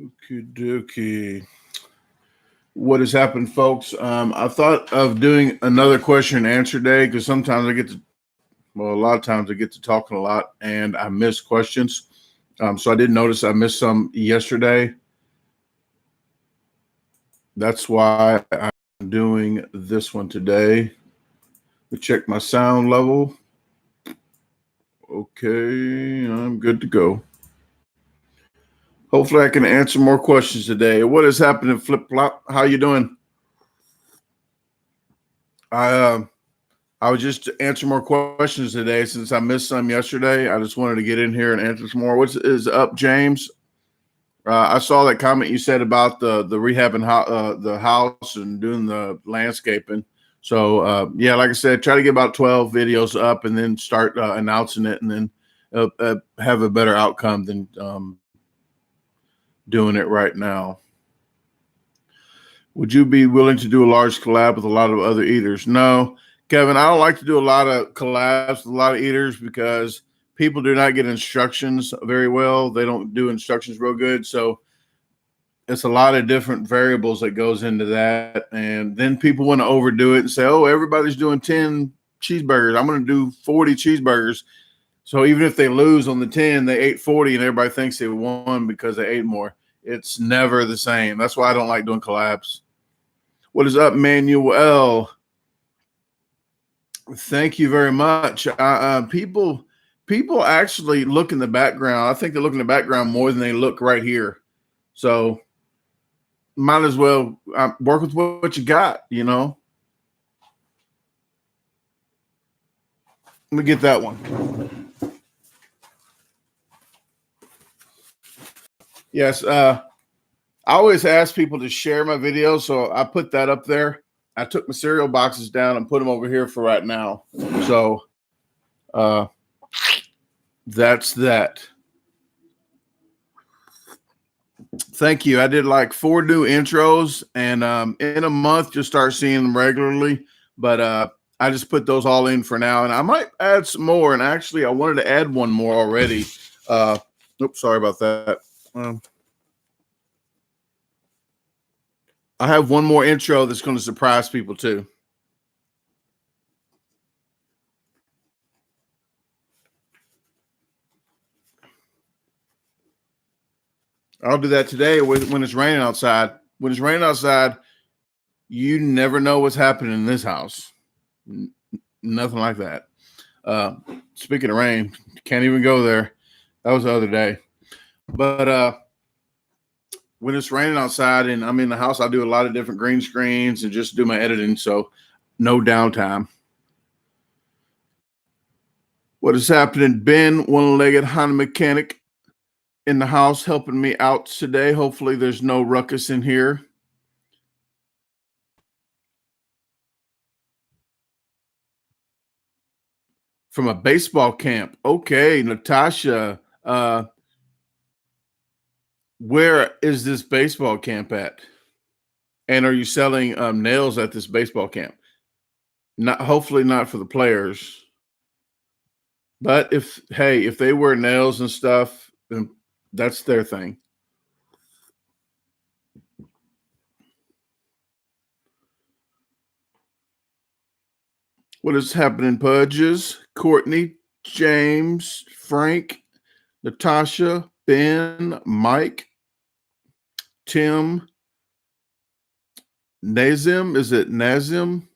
Okie dokie. What has happened, folks? I thought of doing another question and answer day because sometimes a lot of times I get to talking a lot and I miss questions. So I did notice I missed some yesterday. That's why I'm doing this one today. We check my sound level. Okay, I'm good to go. Hopefully I can answer more questions today. What is happening, Flip Flop? How you doing? I was just answering more questions today since I missed some yesterday. I just wanted to get in here and answer some more. What is up, James? I saw that comment you said about the rehabbing the house and doing the landscaping. So yeah, like I said, try to get about 12 videos up and then start announcing it, and then have a better outcome than doing it right now. Would you be willing to do a large collab with a lot of other eaters? No, Kevin, I don't like to do a lot of collabs with a lot of eaters because people do not get instructions very well. They don't do instructions real good. So it's a lot of different variables that goes into that. And then people want to overdo it and say, oh, everybody's doing 10 cheeseburgers. I'm going to do 40 cheeseburgers. So even if they lose on the 10, they ate 40 and everybody thinks they won because they ate more. It's never the same. That's why I don't like doing collabs. What is up, Manuel? Thank you very much. People actually look in the background. I think they look in the background more than they look right here. So might as well work with what you got, you know. Let me get that one. Yes, I always ask people to share my videos, so I put that up there. I took my cereal boxes down and put them over here for right now. So that's that. Thank you. I did like 4 new intros, and in a month you'll start seeing them regularly. But I just put those all in for now, and I might add some more. And actually, I wanted to add one more already. Oops, sorry about that. I have one more intro that's going to surprise people too. I'll do that today when it's raining outside. When it's raining outside, you never know what's happening in this house. Nothing like that. Speaking of rain, can't even go there. That was the other day. But when it's raining outside and I'm in the house, I do a lot of different green screens and just do my editing. So no downtime. What is happening? Ben, one-legged Honda mechanic, in the house helping me out today. Hopefully there's no ruckus in here. From a baseball camp. Okay, Natasha. Where is this baseball camp at? And are you selling nails at this baseball camp? Hopefully not for the players. But if they wear nails and stuff, then that's their thing. What is happening, Pudges? Courtney, James, Frank, Natasha, Ben, Mike, Tim, Nazim. Is it Nazim?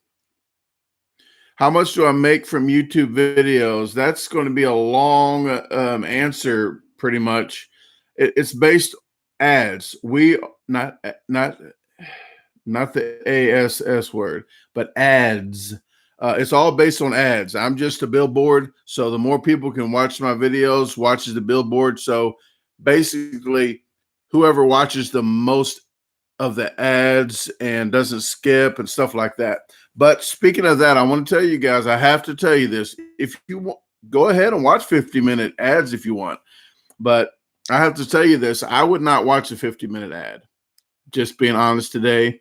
How much do I make from YouTube videos? That's going to be a long answer, pretty much. It's based ads. We not the ASS word, but ads. It's all based on ads. I'm just a billboard, so the more people can watch my videos, watches the billboard. So basically, whoever watches the most of the ads and doesn't skip and stuff like that. But speaking of that, I want to tell you guys, I have to tell you this. If you want, go ahead and watch 50-minute ads if you want. But I have to tell you this, I would not watch a 50-minute ad. Just being honest today.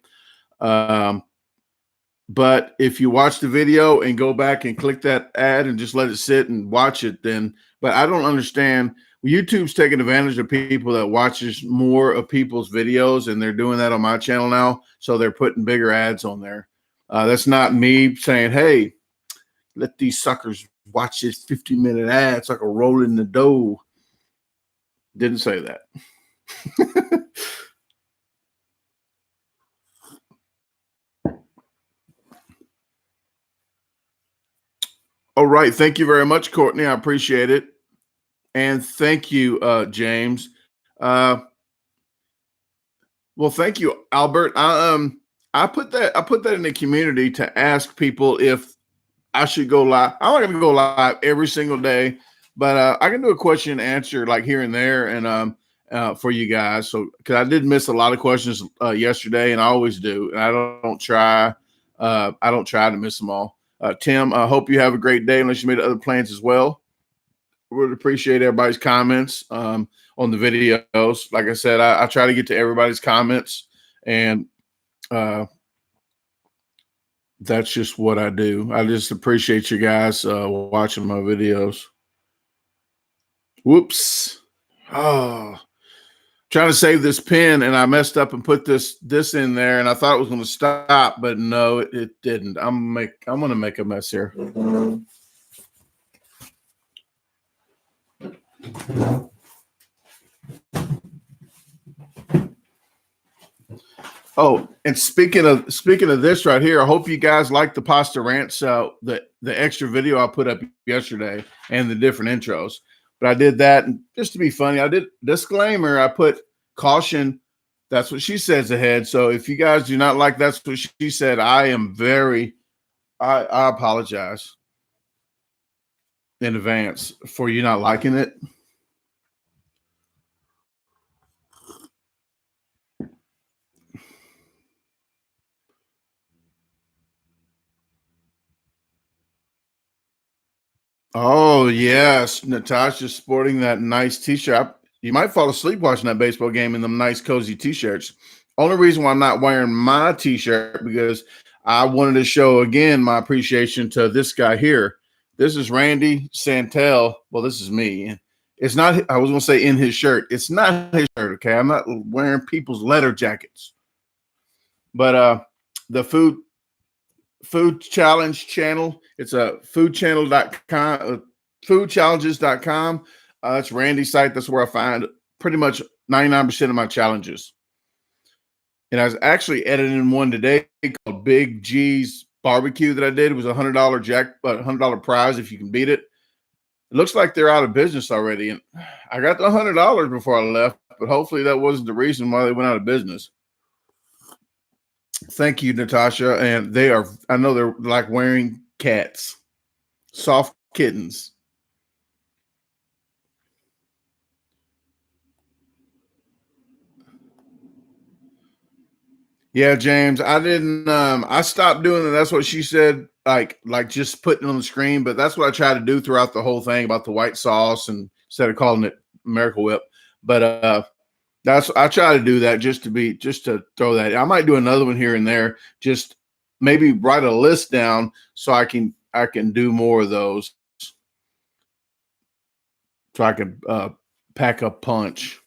But if you watch the video and go back and click that ad and just let it sit and watch it, then, but I don't understand YouTube's taking advantage of people that watches more of people's videos, and they're doing that on my channel now. So they're putting bigger ads on there. That's not me saying, hey, let these suckers watch this 50-minute ad. It's like a roll in the dough. Didn't say that. All right. Thank you very much, Courtney. I appreciate it. And thank you, James. Well, thank you, Albert. I put that in the community to ask people if I should go live. I'm not going to go live every single day, but I can do a question and answer like here and there, and for you guys. So, because I did miss a lot of questions yesterday, and I always do, and I don't try to miss them all. Tim, I hope you have a great day, unless you made other plans as well. Would appreciate everybody's comments on the videos. Like I said, I try to get to everybody's comments, and that's just what I do. I just appreciate you guys watching my videos. Whoops. Oh, trying to save this pin, and I messed up and put this in there, and I thought it was going to stop, but no, it didn't. I'm going to make a mess here. Oh, and speaking of this right here, I hope you guys like the pasta ranch, the extra video I put up yesterday and the different intros. But I did that, and just to be funny, I did disclaimer. I put caution. That's what she says ahead. So if you guys do not like that's what she said, I apologize in advance for you not liking it. Oh, yes. Natasha's sporting that nice t-shirt. You might fall asleep watching that baseball game in them nice, cozy t-shirts. Only reason why I'm not wearing my t-shirt because I wanted to show, again, my appreciation to this guy here. This is Randy Santel. Well, this is me. It's not, I was going to say in his shirt. It's not his shirt, okay? I'm not wearing people's leather jackets. But the food challenge channel. It's a foodchannel.com, foodchallenges.com. That's Randy's site. That's where I find pretty much 99% of my challenges. And I was actually editing one today called Big G's Barbecue that I did. It was $100 prize if you can beat it. It looks like they're out of business already. And I got the $100 before I left, but hopefully that wasn't the reason why they went out of business. Thank you, Natasha. And I know they're like wearing cats, soft kittens. Yeah, James, I didn't, I stopped doing it. That's what she said, like just putting it on the screen. But that's what I try to do throughout the whole thing about the white sauce, and instead of calling it Miracle Whip. But I try to do that just to throw that. I might do another one here and there, just maybe write a list down so I can do more of those, so I can pack a punch.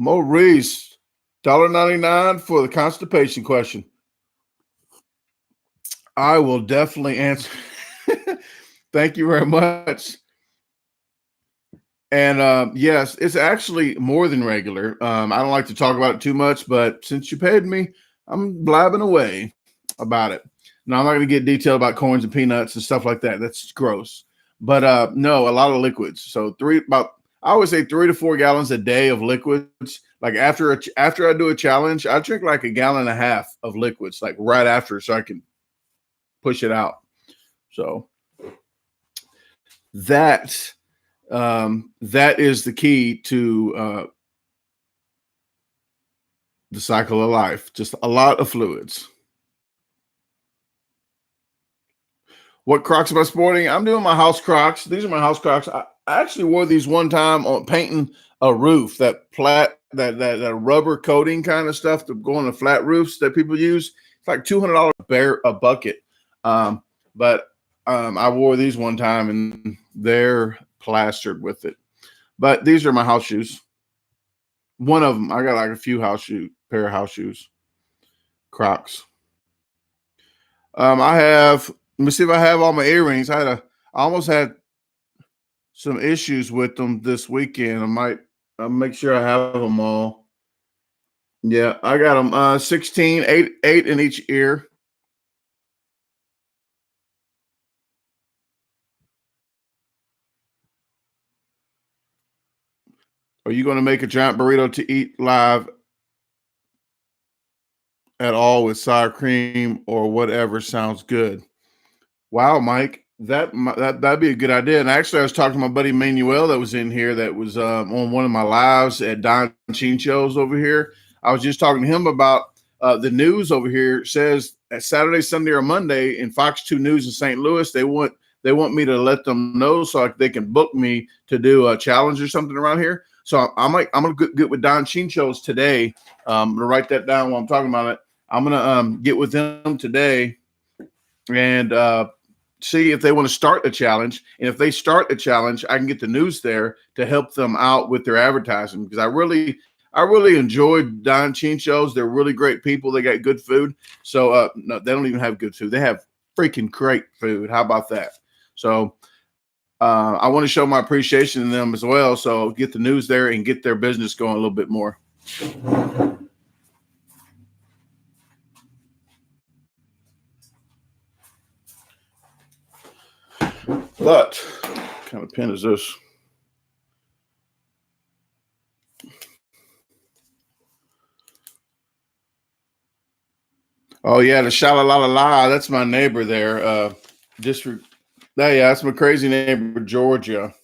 Maurice, $1.99 for the constipation question. I will definitely answer. Thank you very much. And yes, it's actually more than regular. I don't like to talk about it too much, but since you paid me, I'm blabbing away about it. Now, I'm not going to get detailed about corns and peanuts and stuff like that. That's gross. But no, a lot of liquids. So I always say 3 to 4 gallons a day of liquids. Like after I do a challenge, I drink like 1.5 gallons of liquids, like right after, so I can push it out. So that is the key to the cycle of life. Just a lot of fluids. What Crocs am I sporting? I'm doing my house Crocs. These are my house Crocs. I actually wore these one time on painting a roof, that that rubber coating kind of stuff to go on the flat roofs that people use. It's like $200 a bucket. But I wore these one time and they're plastered with it. But these are my house shoes. One of them, I got like a few pair of house shoes, Crocs. I have. Let me see if I have all my earrings. I almost had some issues with them this weekend. I'll make sure I have them all. Yeah, I got them 16, 8 in each ear. Are you going to make a giant burrito to eat live at all with sour cream or whatever sounds good? Wow, Mike, that'd be a good idea. And actually, I was talking to my buddy Manuel that was in here that was on one of my lives at Don Chincho's over here. I was just talking to him about the news over here. It says at Saturday, Sunday, or Monday in Fox 2 News in St. Louis, they want me to let them know so they can book me to do a challenge or something around here. So I'm gonna get with Don Chincho's today. I'm gonna write that down while I'm talking about it. I'm gonna get with them today and see if they want to start a challenge. And if they start a challenge, I can get the news there to help them out with their advertising, because I really enjoyed Don Chincho's. They're really great people. They got good food. So no, they don't even have good food. They have freaking great food. How about that? So I want to show my appreciation to them as well. So get the news there and get their business going a little bit more. But what kind of pen is this? Oh yeah, the shala la la la. That's my neighbor there. That's my crazy neighbor, Georgia.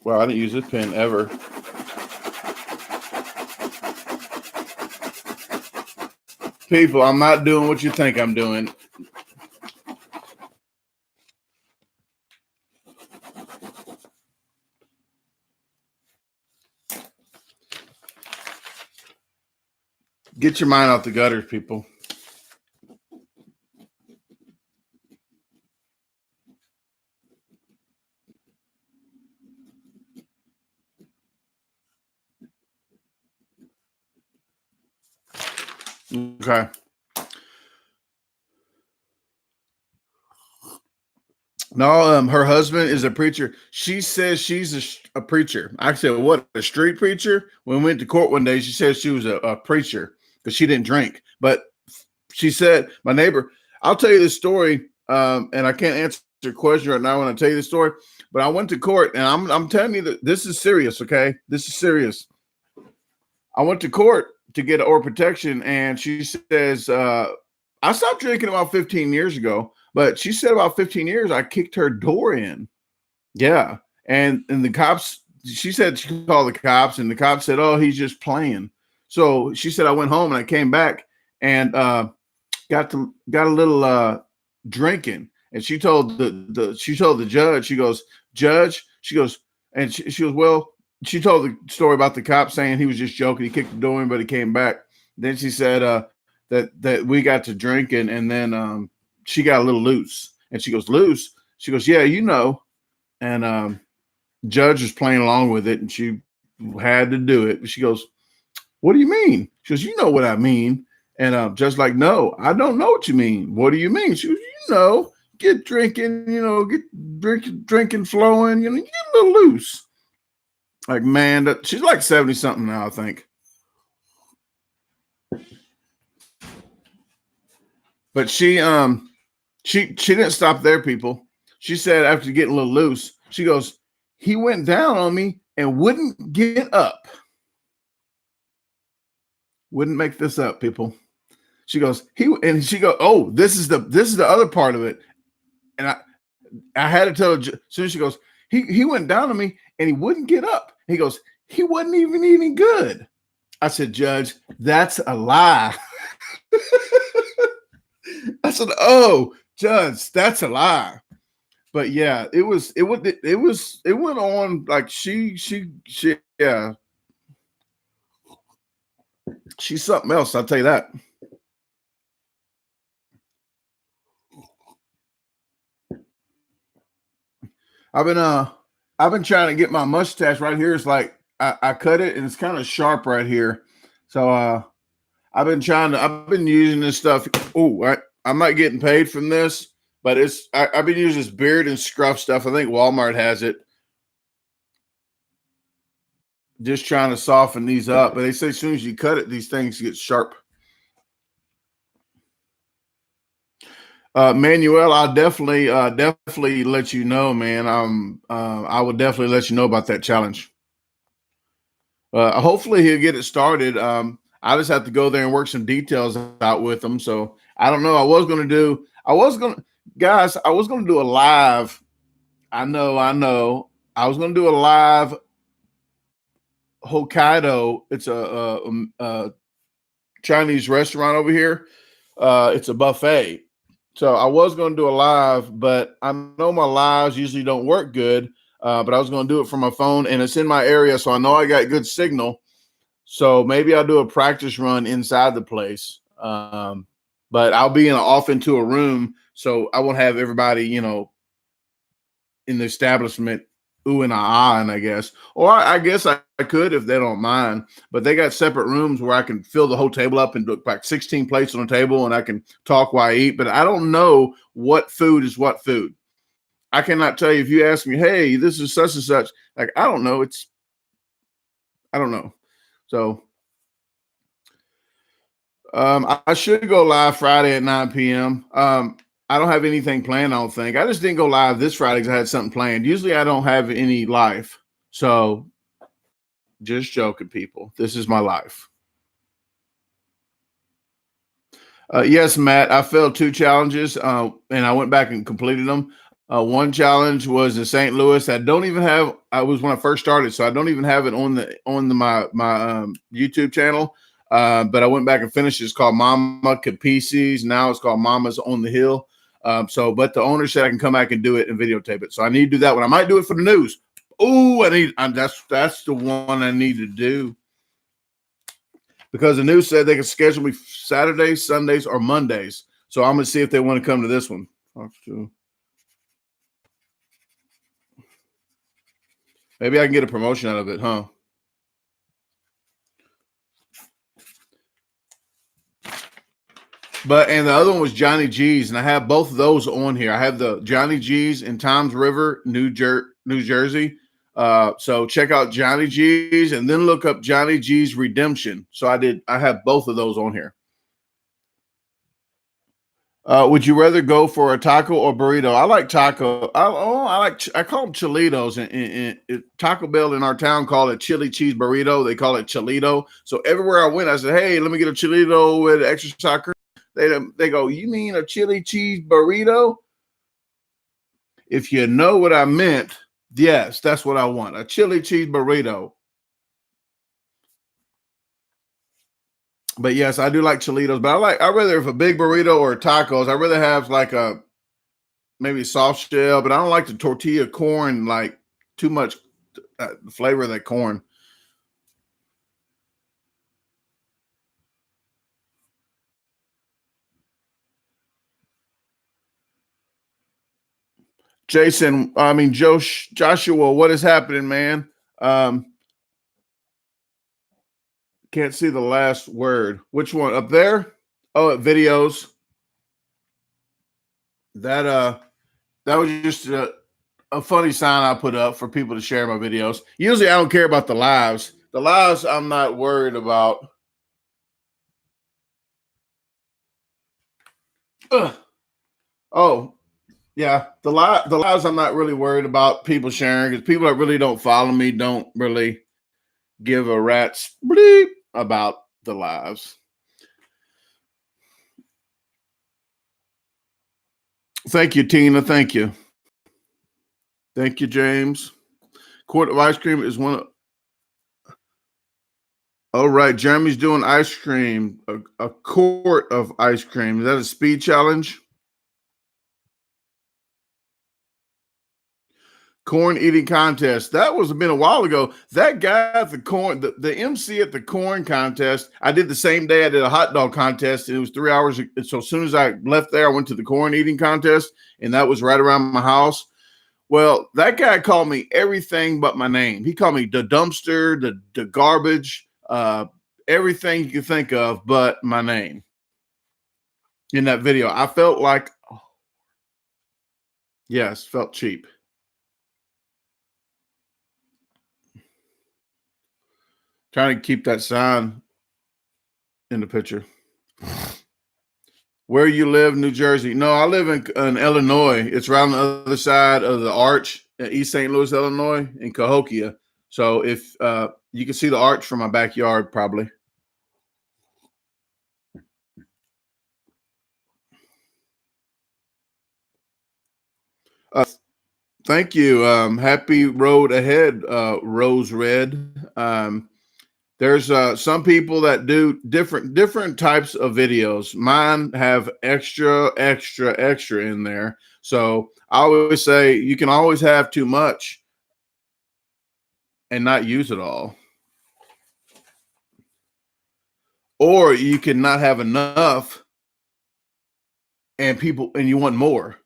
Wow, I didn't use this pen ever. People, I'm not doing what you think I'm doing. Get your mind off the gutters, people. Okay. No, her husband is a preacher. She says she's a preacher. I said, what, a street preacher? When we went to court one day, she said she was a preacher because she didn't drink. But she said, my neighbor, I'll tell you this story, and I can't answer your question right now when I tell you the story, but I went to court, and I'm telling you that this is serious, okay? This is serious. I went to court to get or protection, and she says, I stopped drinking about 15 years ago, but she said about 15 years, I kicked her door in. Yeah. And the cops, she said she called the cops, and the cops said, oh, he's just playing. So she said, I went home and I came back and got a little drinking. And she told the judge, she goes, Judge, she goes, and she goes, well, she told the story about the cop saying he was just joking. He kicked the door in, but he came back. Then she said that we got to drinking, and then she got a little loose. And she goes, loose? She goes, yeah, you know. And judge was playing along with it, and she had to do it. She goes, what do you mean? She goes, you know what I mean. And just like, no, I don't know what you mean. What do you mean? She goes, you know, get drinking, get drinking flowing, get a little loose. Like, man, she's like 70 something now, I think. But she didn't stop there, people. She said after getting a little loose, she goes, he went down on me and wouldn't get up. Wouldn't make this up, people. She goes, oh, this is the other part of it. And I had to tell her, so she goes, he went down on me and he wouldn't get up. He goes, he wasn't even eating good. I said, Judge, that's a lie. I said, oh, Judge, that's a lie. But yeah, it went on like she yeah. She's something else, I'll tell you that. I've been trying to get my mustache right here. It's like I cut it and it's kind of sharp right here. So I've been using this stuff. Oh, I'm not getting paid from this, but I've been using this beard and scruff stuff. I think Walmart has it. Just trying to soften these up. But they say as soon as you cut it, these things get sharp. Manuel, I'll definitely let you know, man. I will definitely let you know about that challenge. Hopefully he'll get it started. I just have to go there and work some details out with him. So I don't know. I was going to do a live. I know. I was going to do a live Hokkaido. It's a Chinese restaurant over here. It's a buffet. So I was going to do a live, but I know my lives usually don't work good. But I was going to do it from my phone, and it's in my area, so I know I got good signal. So maybe I'll do a practice run inside the place. But I'll be off into a room, so I won't have everybody, in the establishment ooh and ah, and I guess. Or I guess I could if they don't mind. But they got separate rooms where I can fill the whole table up and look like 16 plates on the table, and I can talk while I eat. But I don't know what food is what food. I cannot tell you if you ask me, hey, this is such and such. Like, I don't know. I don't know. So I should go live Friday at 9 p.m. I don't have anything planned, I don't think. I just didn't go live this Friday because I had something planned. Usually I don't have any life. So just joking, people. This is my life. Yes, Matt, I failed 2 challenges, and I went back and completed them. One challenge was in St. Louis. I don't even have. I was when I first started, so I don't even have it on my YouTube channel. But I went back and finished it. It's called Mama Capices. Now it's called Mama's on the Hill. But the owner said I can come back and do it and videotape it. So I need to do that one. I might do it for the news. Oh, that's the one I need to do. Because the news said they can schedule me Saturdays, Sundays, or Mondays. So I'm going to see if they want to come to this one. Maybe I can get a promotion out of it, huh? And the other one was Johnny G's, and I have both of those on here. I have the Johnny G's in Toms River, New Jersey. So check out Johnny G's and then look up Johnny G's Redemption. So I have both of those on here. Would you rather go for a taco or burrito? I like taco. I call them chilitos. And Taco Bell in our town call it chili cheese burrito. They call it chilito. So everywhere I went, I said, hey, let me get a chilito with extra soccer. They go, you mean a chili cheese burrito? If you know what I meant, yes, that's what I want. A chili cheese burrito. But yes, I do like chilitos. But I rather if a big burrito or tacos, I'd rather have like maybe soft shell. But I don't like the tortilla corn, like too much flavor of that corn. Joshua, what is happening, man? Can't see the last word. Which one? Up there? Oh, videos. That was just a funny sign I put up for people to share my videos. Usually I don't care about the lives. The lives I'm not worried about. Oh, yeah. The lives I'm not really worried about people sharing because people that really don't follow me don't really give a rat's bleep about the lives. Thank you, Tina. Thank you. Thank you, James. Quart of ice cream is one of. All right, Jeremy's doing ice cream. A quart of ice cream. Is that a speed challenge? Corn eating contest. That was been a while ago. That guy at the corn, the MC at the corn contest, I did the same day I did a hot dog contest, and it was 3 hours. So as soon as I left there, I went to the corn eating contest, and that was right around my house. Well, that guy called me everything but my name. He called me the dumpster, the garbage, everything you can think of but my name in that video. I felt like, yes, felt cheap. Trying to keep that sign in the picture. Where you live, New Jersey? No, I live in Illinois. It's around the other side of the arch, East St. Louis, Illinois, in Cahokia. So if you can see the arch from my backyard, probably. Thank you. Happy road ahead, Rose Red. There's some people that do different types of videos. Mine have extra in there. So I always say you can always have too much and not use it all. Or you can not have enough and you want more.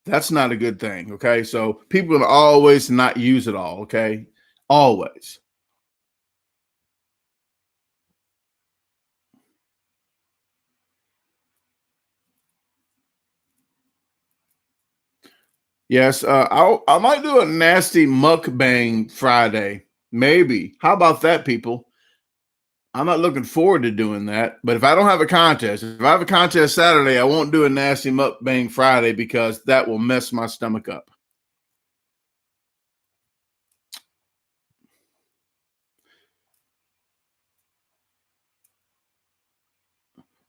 That's not a good thing. Okay. So people will always not use it all. Okay. Always. Yes, I might do a nasty mukbang Friday. Maybe. How about that, people? I'm not looking forward to doing that. But if I don't have a contest, if I have a contest Saturday, I won't do a nasty mukbang Friday because that will mess my stomach up.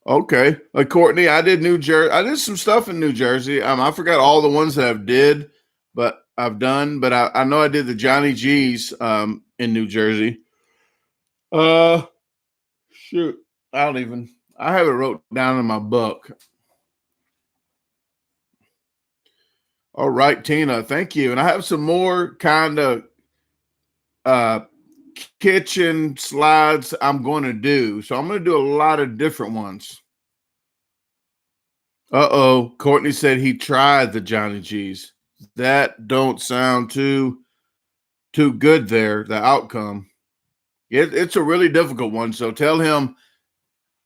Okay, like Courtney, I did New Jersey. I did some stuff in New Jersey. I forgot all the ones that I've done, but I know I did the Johnny G's in New Jersey. Shoot, I don't even. I have it wrote down in my book. All right, Tina, thank you. And I have some more kind of uh kitchen slides I'm going to do. So I'm going to do a lot of different ones. Uh-oh, Courtney said he tried the Johnny G's. That don't sound too good there, the outcome. It's a really difficult one. So tell him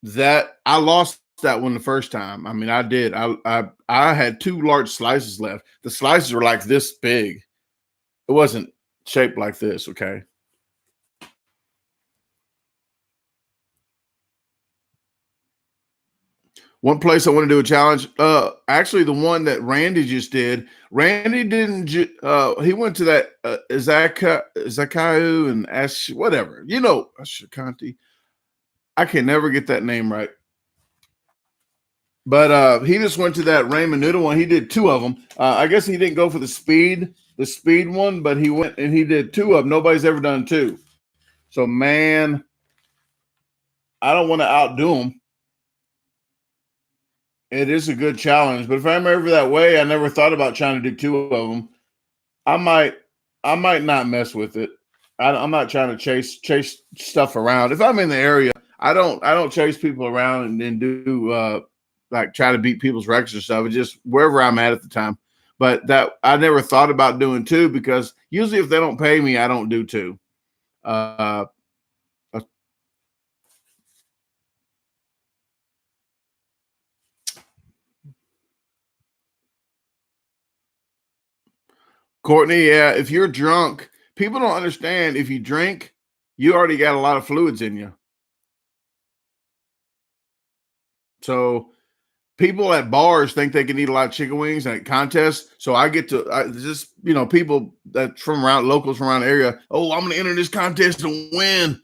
that I lost that one the first time. I mean, I did. I had 2 large slices left. The slices were like this big. It wasn't shaped like this, okay? One place I want to do a challenge. Actually, the one that Randy just did. Randy didn't. He went to that Zakayu and Ash, whatever. You know, Ashakanti. I can never get that name right. But he just went to that ramen noodle one. He did 2 of them. I guess he didn't go for the speed one, but he went and he did 2 of them. Nobody's ever done 2. So man, I don't want to outdo him. It is a good challenge, but if I'm ever that way, I never thought about trying to do 2 of them. I might not mess with it. I'm not trying to chase stuff around. If I'm in the area, I don't chase people around and then do like try to beat people's records and stuff. It's just wherever I'm at the time. But that I never thought about doing 2 because usually if they don't pay me, I don't do 2. Uh, Courtney, yeah, if you're drunk, people don't understand. If you drink, you already got a lot of fluids in you. So people at bars think they can eat a lot of chicken wings at contests. So I get to just, people that from around locals from around the area. Oh, I'm going to enter this contest and win.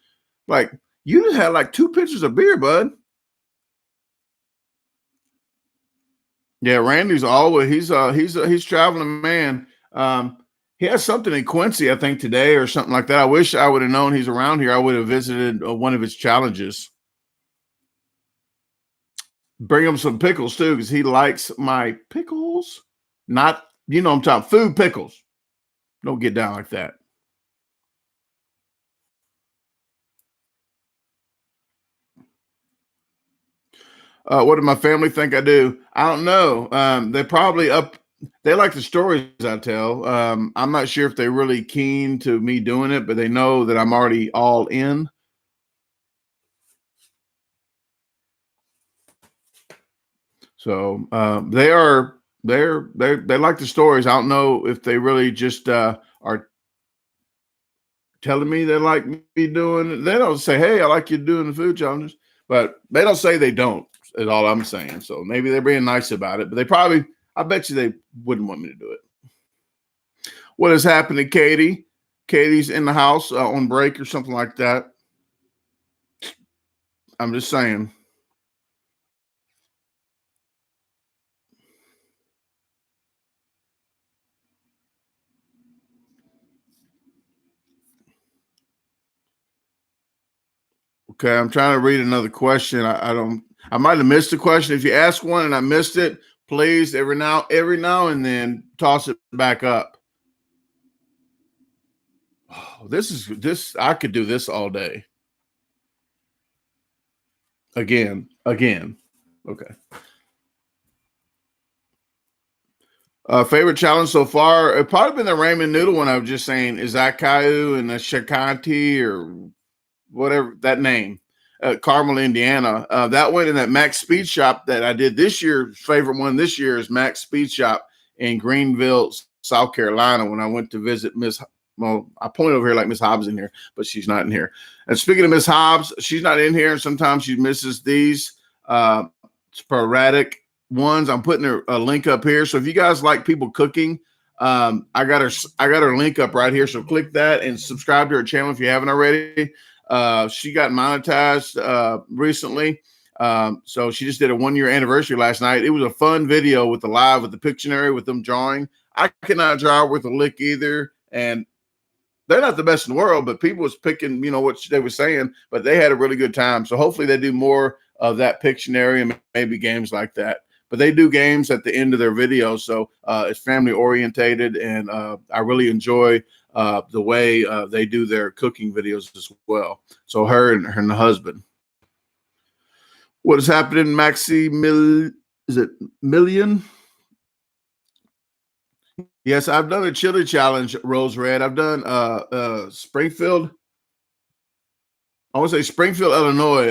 Like you just had like 2 pitchers of beer, bud. Yeah, Randy's always he's traveling man. He has something in Quincy, I think today or something like that. I wish I would have known he's around here. I would have visited one of his challenges. Bring him some pickles too, because he likes my pickles. Not, I'm talking food pickles. Don't get down like that. What did my family think I do? I don't know. They probably up they like the stories I tell. I'm not sure if they're really keen to me doing it, but they know that I'm already all in. So they like the stories. I don't know if they really just are telling me they like me doing it. They don't say, "Hey, I like you doing the food challenges," but they don't say they don't. Is all I'm saying. So maybe they're being nice about it, but they probably, I bet you, they wouldn't want me to do it. What has happened to Katie? Katie's in the house on break or something like that. I'm just saying. Okay, I'm trying to read another question. I don't. I might have missed a question. If you ask one and I missed it, please every now and then toss it back up. Oh, this. I could do this all day. Again. Okay. Favorite challenge so far? It probably been the ramen noodle one. I was just saying, is that Caillou and the Shakanti or whatever that name, Carmel, Indiana. That went in that Max Speed Shop that I did this year. Favorite one this year is Max Speed Shop in Greenville, South Carolina. When I went to visit Miss, well, I point over here like Miss Hobbs in here, but she's not in here. And speaking of Miss Hobbs, she's not in here. And sometimes she misses these sporadic ones. I'm putting a link up here. So if you guys like people cooking, I got her link up right here. So click that and subscribe to her channel if you haven't already. She got monetized recently. So she just did a 1-year anniversary last night. It was a fun video with the live with the Pictionary with them drawing. I cannot draw with a lick either. And they're not the best in the world, but people was picking, what they were saying, but they had a really good time. So hopefully they do more of that Pictionary and maybe games like that. But they do games at the end of their videos. So it's family orientated. And I really enjoy the way they do their cooking videos as well. So her and her husband. What is happening, is it Million? Yes, I've done a chili challenge, Rose Red. I've done Springfield. I want to say Springfield, Illinois,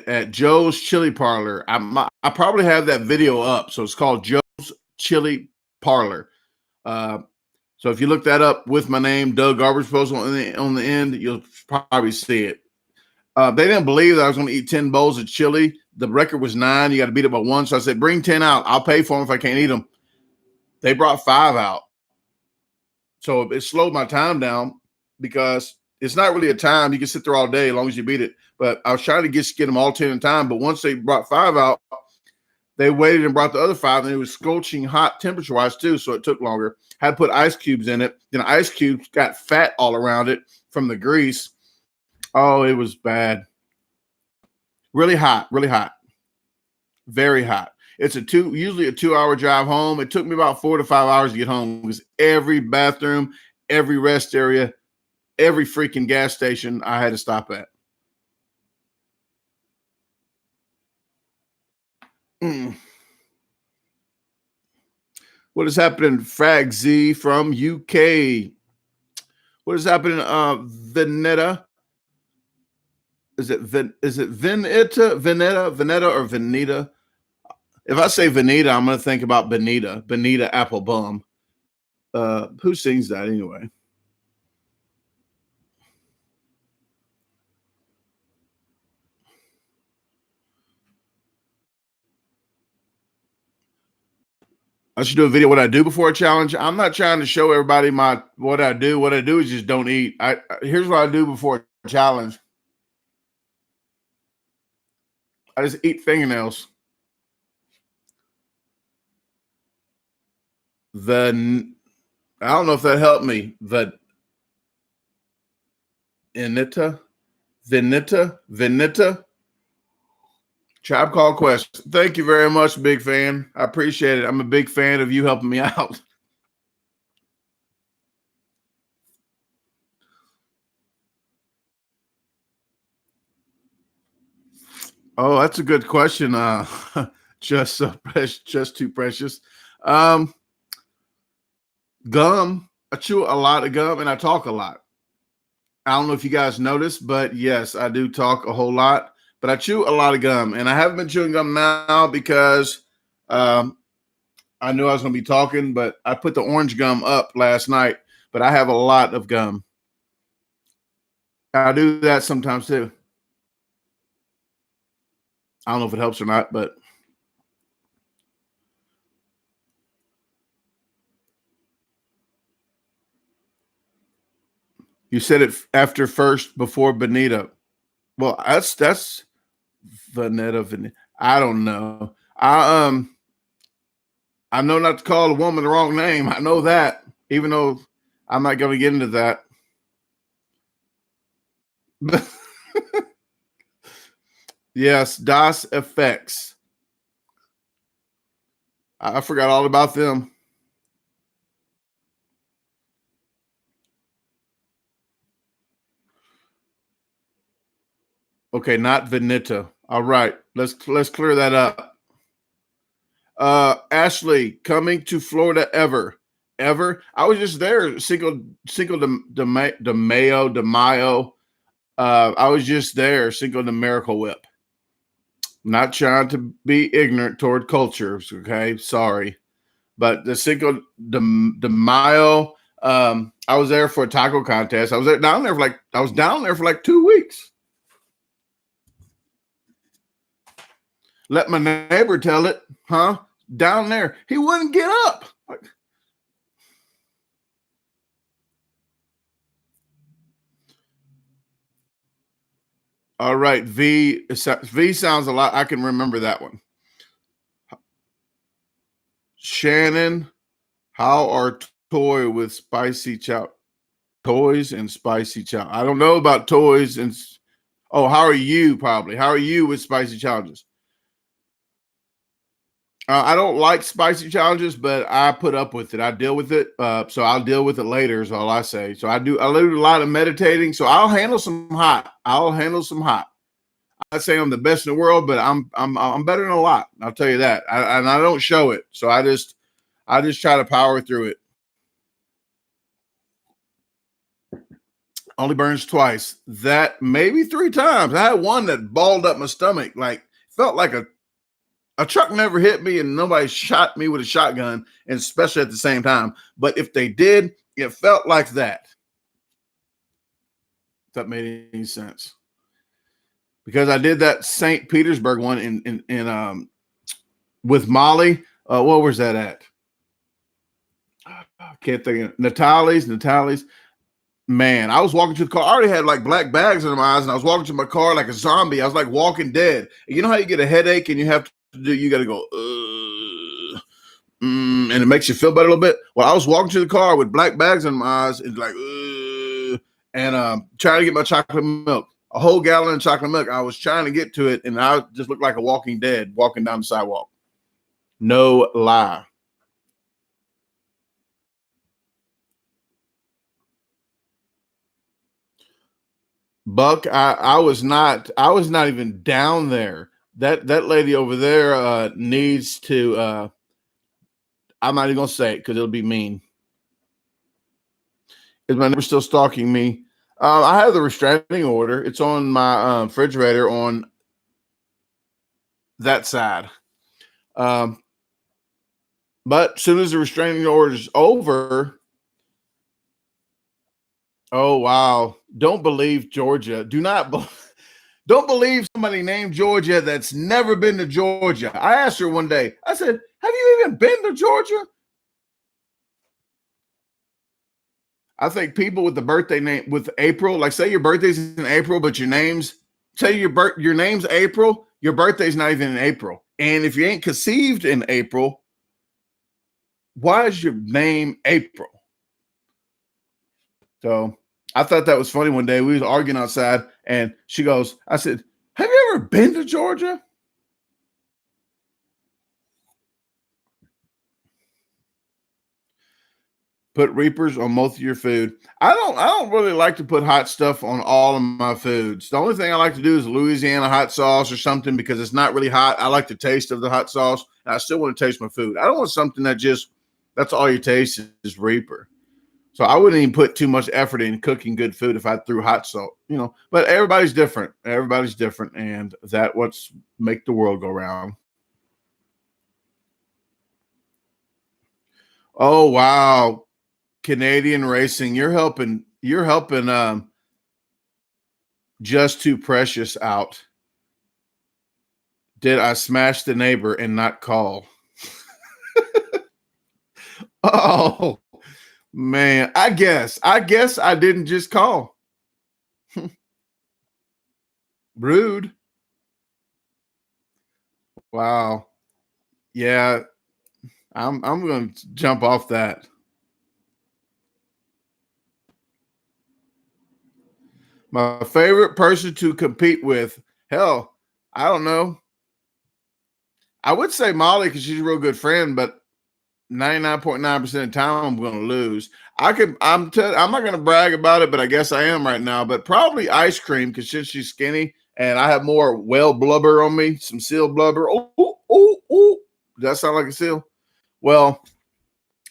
at Joe's Chili Parlor. I probably have that video up. So it's called Joe's Chili Parlor. So if you look that up with my name, DaGarbageDisposal on the end, you'll probably see it. They didn't believe that I was going to eat 10 bowls of chili. The record was 9. You got to beat it by 1. So I said, bring 10 out. I'll pay for them if I can't eat them. They brought 5 out. So it slowed my time down because it's not really a time. You can sit there all day as long as you beat it. But I was trying to get them all 10 in time. But once they brought 5 out, they waited and brought the other 5, and it was scorching hot temperature-wise too, so it took longer. Had to put ice cubes in it. Then ice cubes got fat all around it from the grease. Oh, it was bad. Really hot, very hot. It's usually a 2-hour drive home. It took me about 4 to 5 hours to get home because every bathroom, every rest area, every freaking gas station I had to stop at. What is happening, Frag Z from UK? What is happening, Veneta? Is it Veneta, or Veneta? If I say Veneta, I'm going to think about Benita Applebum. Who sings that anyway? I should do a video what I do before a challenge. I'm not trying to show everybody what I do. What I do is just don't eat. Here's what I do before a challenge. I just eat fingernails. I don't know if that helped me. Veneta. Tribe Called Quest. Thank you very much, big fan. I appreciate it. I'm a big fan of you helping me out. Oh, that's a good question. Just too precious. Gum. I chew a lot of gum and I talk a lot. I don't know if you guys noticed, but yes, I do talk a whole lot. But I chew a lot of gum, and I haven't been chewing gum now because I knew I was going to be talking. But I put the orange gum up last night. But I have a lot of gum. I do that sometimes too. I don't know if it helps or not, but you said it after first before Benito. Well, that's Vanetta. I don't know. I know not to call a woman the wrong name. I know that, even though I'm not going to get into that. Yes, DOS effects. I forgot all about them. Okay, not Veneta. All right, let's clear that up. Ashley, coming to Florida ever? I was just there, Cinco de Mayo. I was just there, Cinco de Miracle Whip. Not trying to be ignorant toward cultures, okay? Sorry. But the Cinco de Mayo, I was there for a taco contest. I was down there for like 2 weeks. Let my neighbor tell it, huh? Down there, he wouldn't get up. All right, V sounds a lot. I can remember that one. Shannon, how are toy with spicy chow? Toys and spicy chow. I don't know about toys and. Oh, how are you? Probably. How are you with spicy challenges? I don't like spicy challenges, but I put up with it. I deal with it. So I'll deal with it later, is all I say. So I do a lot of meditating. So I'll handle some hot. I'd say I'm the best in the world, but I'm better than a lot. I'll tell you that. And I don't show it. So I just try to power through it. Only burns twice. That maybe 3 times. I had one that balled up my stomach. Like felt like a truck never hit me and nobody shot me with a shotgun, and especially at the same time. But if they did, it felt like that. If that made any sense. Because I did that St. Petersburg one in with Molly. What was that at? I can't think of Natalie's. Man, I was walking to the car. I already had like black bags under my eyes, and I was walking to my car like a zombie. I was like Walking Dead. You know how you get a headache and you have to you got to go, and it makes you feel better a little bit. Well, I was walking to the car with black bags in my eyes and like, and trying to get my chocolate milk, a whole gallon of chocolate milk. I was trying to get to it, and I just looked like a Walking Dead walking down the sidewalk. No lie. Buck, I was not even down there. That lady over there needs to. I'm not even gonna say it because it'll be mean. Is my neighbor still stalking me? I have the restraining order. It's on my refrigerator on that side. But as soon as the restraining order is over, oh wow! Don't believe Georgia. Don't believe somebody named Georgia that's never been to Georgia. I asked her one day. I said, "Have you even been to Georgia?" I think people with the birthday name with April, like say your birthday's in April, but your name's April, your birthday's not even in April. And if you ain't conceived in April, why is your name April? So I thought that was funny one day. We was arguing outside and she goes, I said, "Have you ever been to Georgia?" Put reapers on most of your food. I don't really like to put hot stuff on all of my foods. The only thing I like to do is Louisiana hot sauce or something because it's not really hot. I like the taste of the hot sauce, and I still want to taste my food. I don't want something that just That's all you taste is Reaper. So I wouldn't even put too much effort in cooking good food if I threw hot salt, you know. But everybody's different. Everybody's different, and that what's make the world go round. Oh wow, Canadian racing, you're helping. You're helping. Just too precious out. Did I smash the neighbor and not call? Oh man, I guess I didn't just call. Rude. Wow. Yeah, I'm going to jump off that. My favorite person to compete with. Hell, I don't know. I would say Molly because she's a real good friend, but 99.9% of the time I'm going to lose. I'm not going to brag about it, but I guess I am right now. But probably ice cream because she's skinny and I have more whale blubber on me, some seal blubber. Oh, oh, oh, oh. Does that sound like a seal? Well,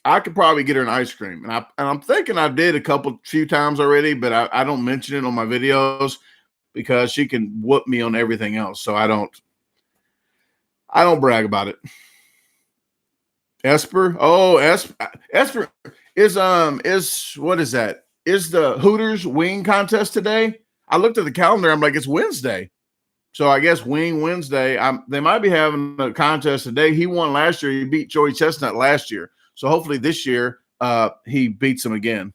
I could probably get her an ice cream, and I'm thinking I did a few times already, but I don't mention it on my videos because she can whoop me on everything else. So I don't brag about it. Esper, oh Esper is what is that? Is the Hooters wing contest today? I looked at the calendar. I'm like, it's Wednesday. So I guess Wing Wednesday. They might be having a contest today. He won last year. He beat Joey Chestnut last year. So hopefully this year he beats him again.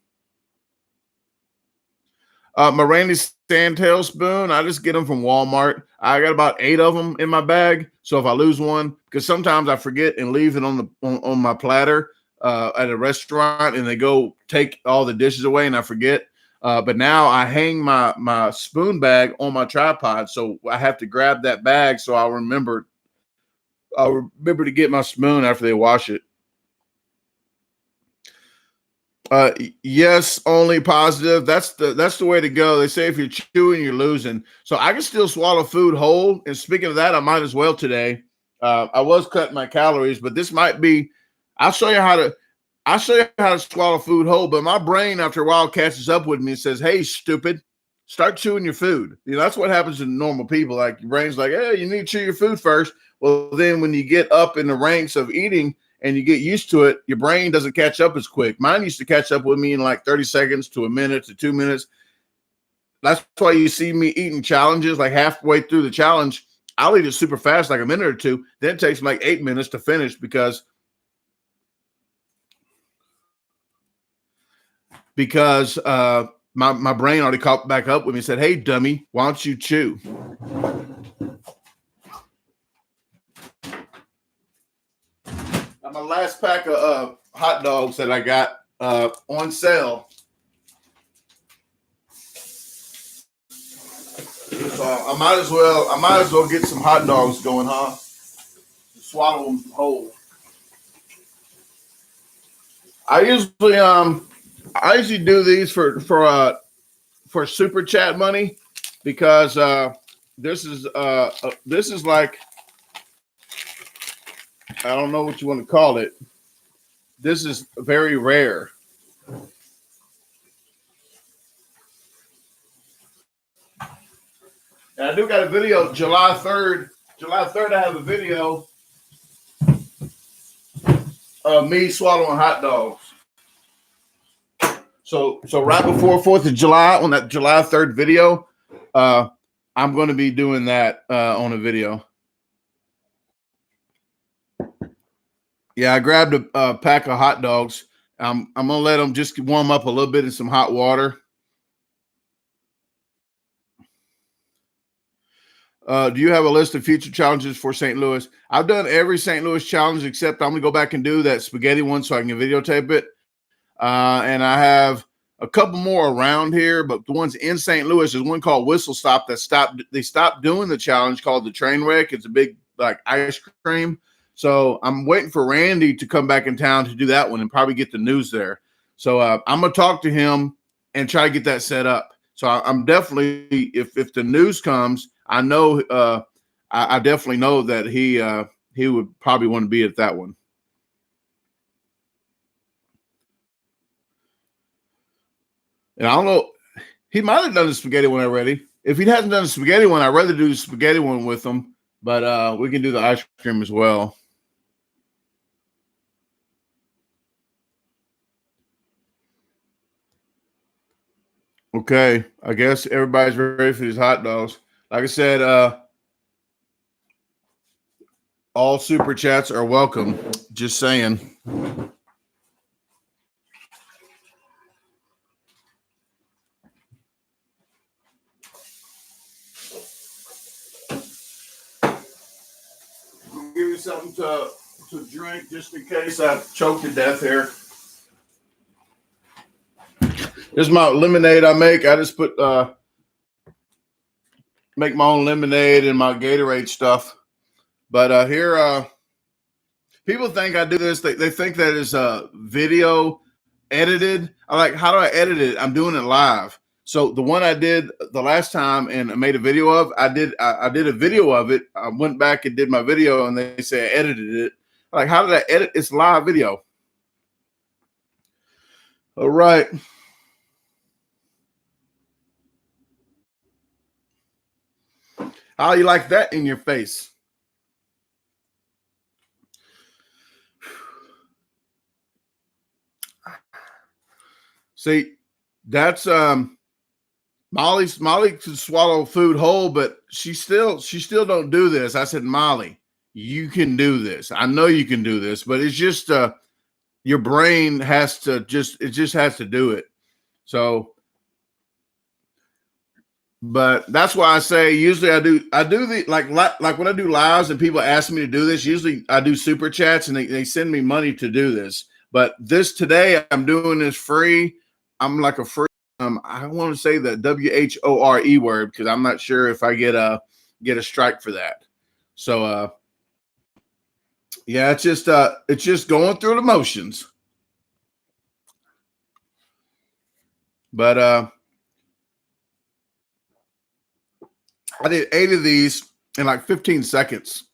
My Randy Stantail spoon, I just get them from Walmart. I got about 8 of them in my bag. So if I lose one, because sometimes I forget and leave it on my platter at a restaurant, and they go take all the dishes away, and I forget. But now I hang my spoon bag on my tripod, so I have to grab that bag so I'll remember to get my spoon after they wash it. Yes, only positive. That's the way to go. They say if you're chewing, you're losing. So I can still swallow food whole. And speaking of that, I might as well today. I was cutting my calories, but this might be. I'll show you how to swallow food whole. But my brain, after a while, catches up with me and says, "Hey, stupid, start chewing your food." You know, that's what happens to normal people. Like your brain's like, "Hey, you need to chew your food first." Well, then when you get up in the ranks of eating and you get used to it, your brain doesn't catch up as quick. Mine used to catch up with me in like 30 seconds to a minute to 2 minutes. That's why you see me eating challenges like halfway through the challenge. I'll eat it super fast, like a minute or two. Then it takes me like 8 minutes to finish because my brain already caught back up with me and said, "Hey, dummy, why don't you chew?" My last pack of hot dogs that I got on sale. So I might as well get some hot dogs going, huh? Swallow them whole. I usually do these for super chat money because this is like, I don't know what you want to call it. This is very rare. And I do got a video July 3rd. July 3rd, I have a video of me swallowing hot dogs. So right before 4th of July, on that July 3rd video, I'm going to be doing that on a video. Yeah, I grabbed a pack of hot dogs. I'm going to let them just warm up a little bit in some hot water. Do you have a list of future challenges for St. Louis? I've done every St. Louis challenge except I'm going to go back and do that spaghetti one so I can videotape it. And I have a couple more around here, but the ones in St. Louis, there's one called Whistle Stop they stopped doing the challenge called the train wreck. It's a big like ice cream. So I'm waiting for Randy to come back in town to do that one and probably get the news there. So I'm going to talk to him and try to get that set up. So I'm definitely, if the news comes, I know I definitely know that he would probably want to be at that one. And I don't know, he might have done the spaghetti one already. If he hasn't done the spaghetti one, I'd rather do the spaghetti one with him. But we can do the ice cream as well. Okay, I guess everybody's ready for these hot dogs. Like I said, all super chats are welcome. Just saying. I'll give you something to drink just in case I choke to death here. This is my lemonade I make. I just put make my own lemonade and my Gatorade stuff. But here, people think I do this. They think that is video edited. I'm like, how do I edit it? I'm doing it live. So the one I did the last time and I made a video of, I did a video of it. I went back and did my video, and they say I edited it. I'm like, how did I edit? It's live video. All right. How you like that in your face? See, that's Molly can swallow food whole, but she still don't do this. I said, Molly, you can do this. I know you can do this, but it's just your brain has to just has to do it. So, but that's why I say usually I do the like when I do lives and people ask me to do this, usually I do super chats and they send me money to do this. But this today I'm doing this free. I'm like a free. I want to say the WHORE word because I'm not sure if I get a strike for that. So yeah, it's just going through the motions. But I did 8 of these in like 15 seconds.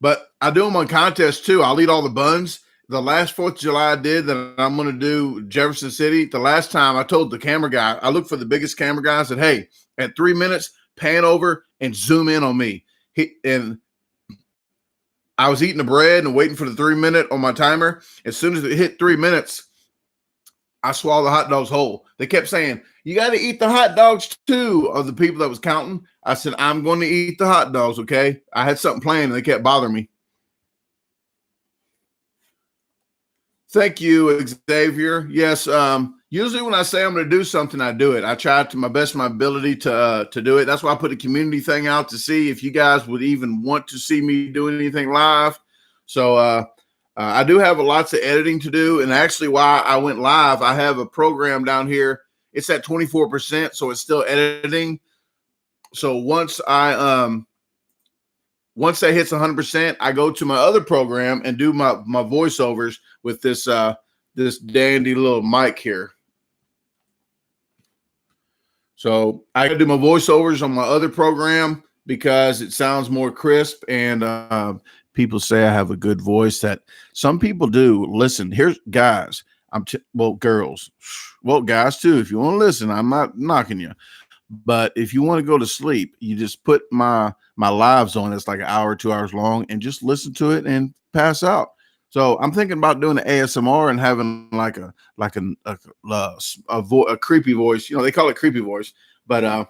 But I do them on contest too. I'll eat all the buns. The last 4th of July I did that I'm going to do Jefferson City. The last time I told the camera guy, I looked for the biggest camera guy. I said, hey, at 3 minutes, pan over and zoom in on me. And I was eating the bread and waiting for the 3 minute on my timer. As soon as it hit 3 minutes, I swallowed the hot dogs whole. They kept saying, you got to eat the hot dogs too, of the people that was counting. I said, I'm going to eat the hot dogs, okay? I had something planned and they kept bothering me. Thank you, Xavier. Yes, usually when I say I'm going to do something, I do it. I try to my best of my ability to do it. That's why I put a community thing out to see if you guys would even want to see me doing anything live. So I do have lots of editing to do, and actually, why I went live, I have a program down here. It's at 24%, so it's still editing. So once that hits 100%, I go to my other program and do my voiceovers with this this dandy little mic here. So I do my voiceovers on my other program because it sounds more crisp, and people say I have a good voice. That some people do. Listen, here's guys. Well, girls, well, guys too. If you want to listen, I'm not knocking you. But if you want to go to sleep, you just put my lives on. It's like an hour, 2 hours long, and just listen to it and pass out. So I'm thinking about doing an ASMR and having like a creepy voice. You know, they call it creepy voice, but I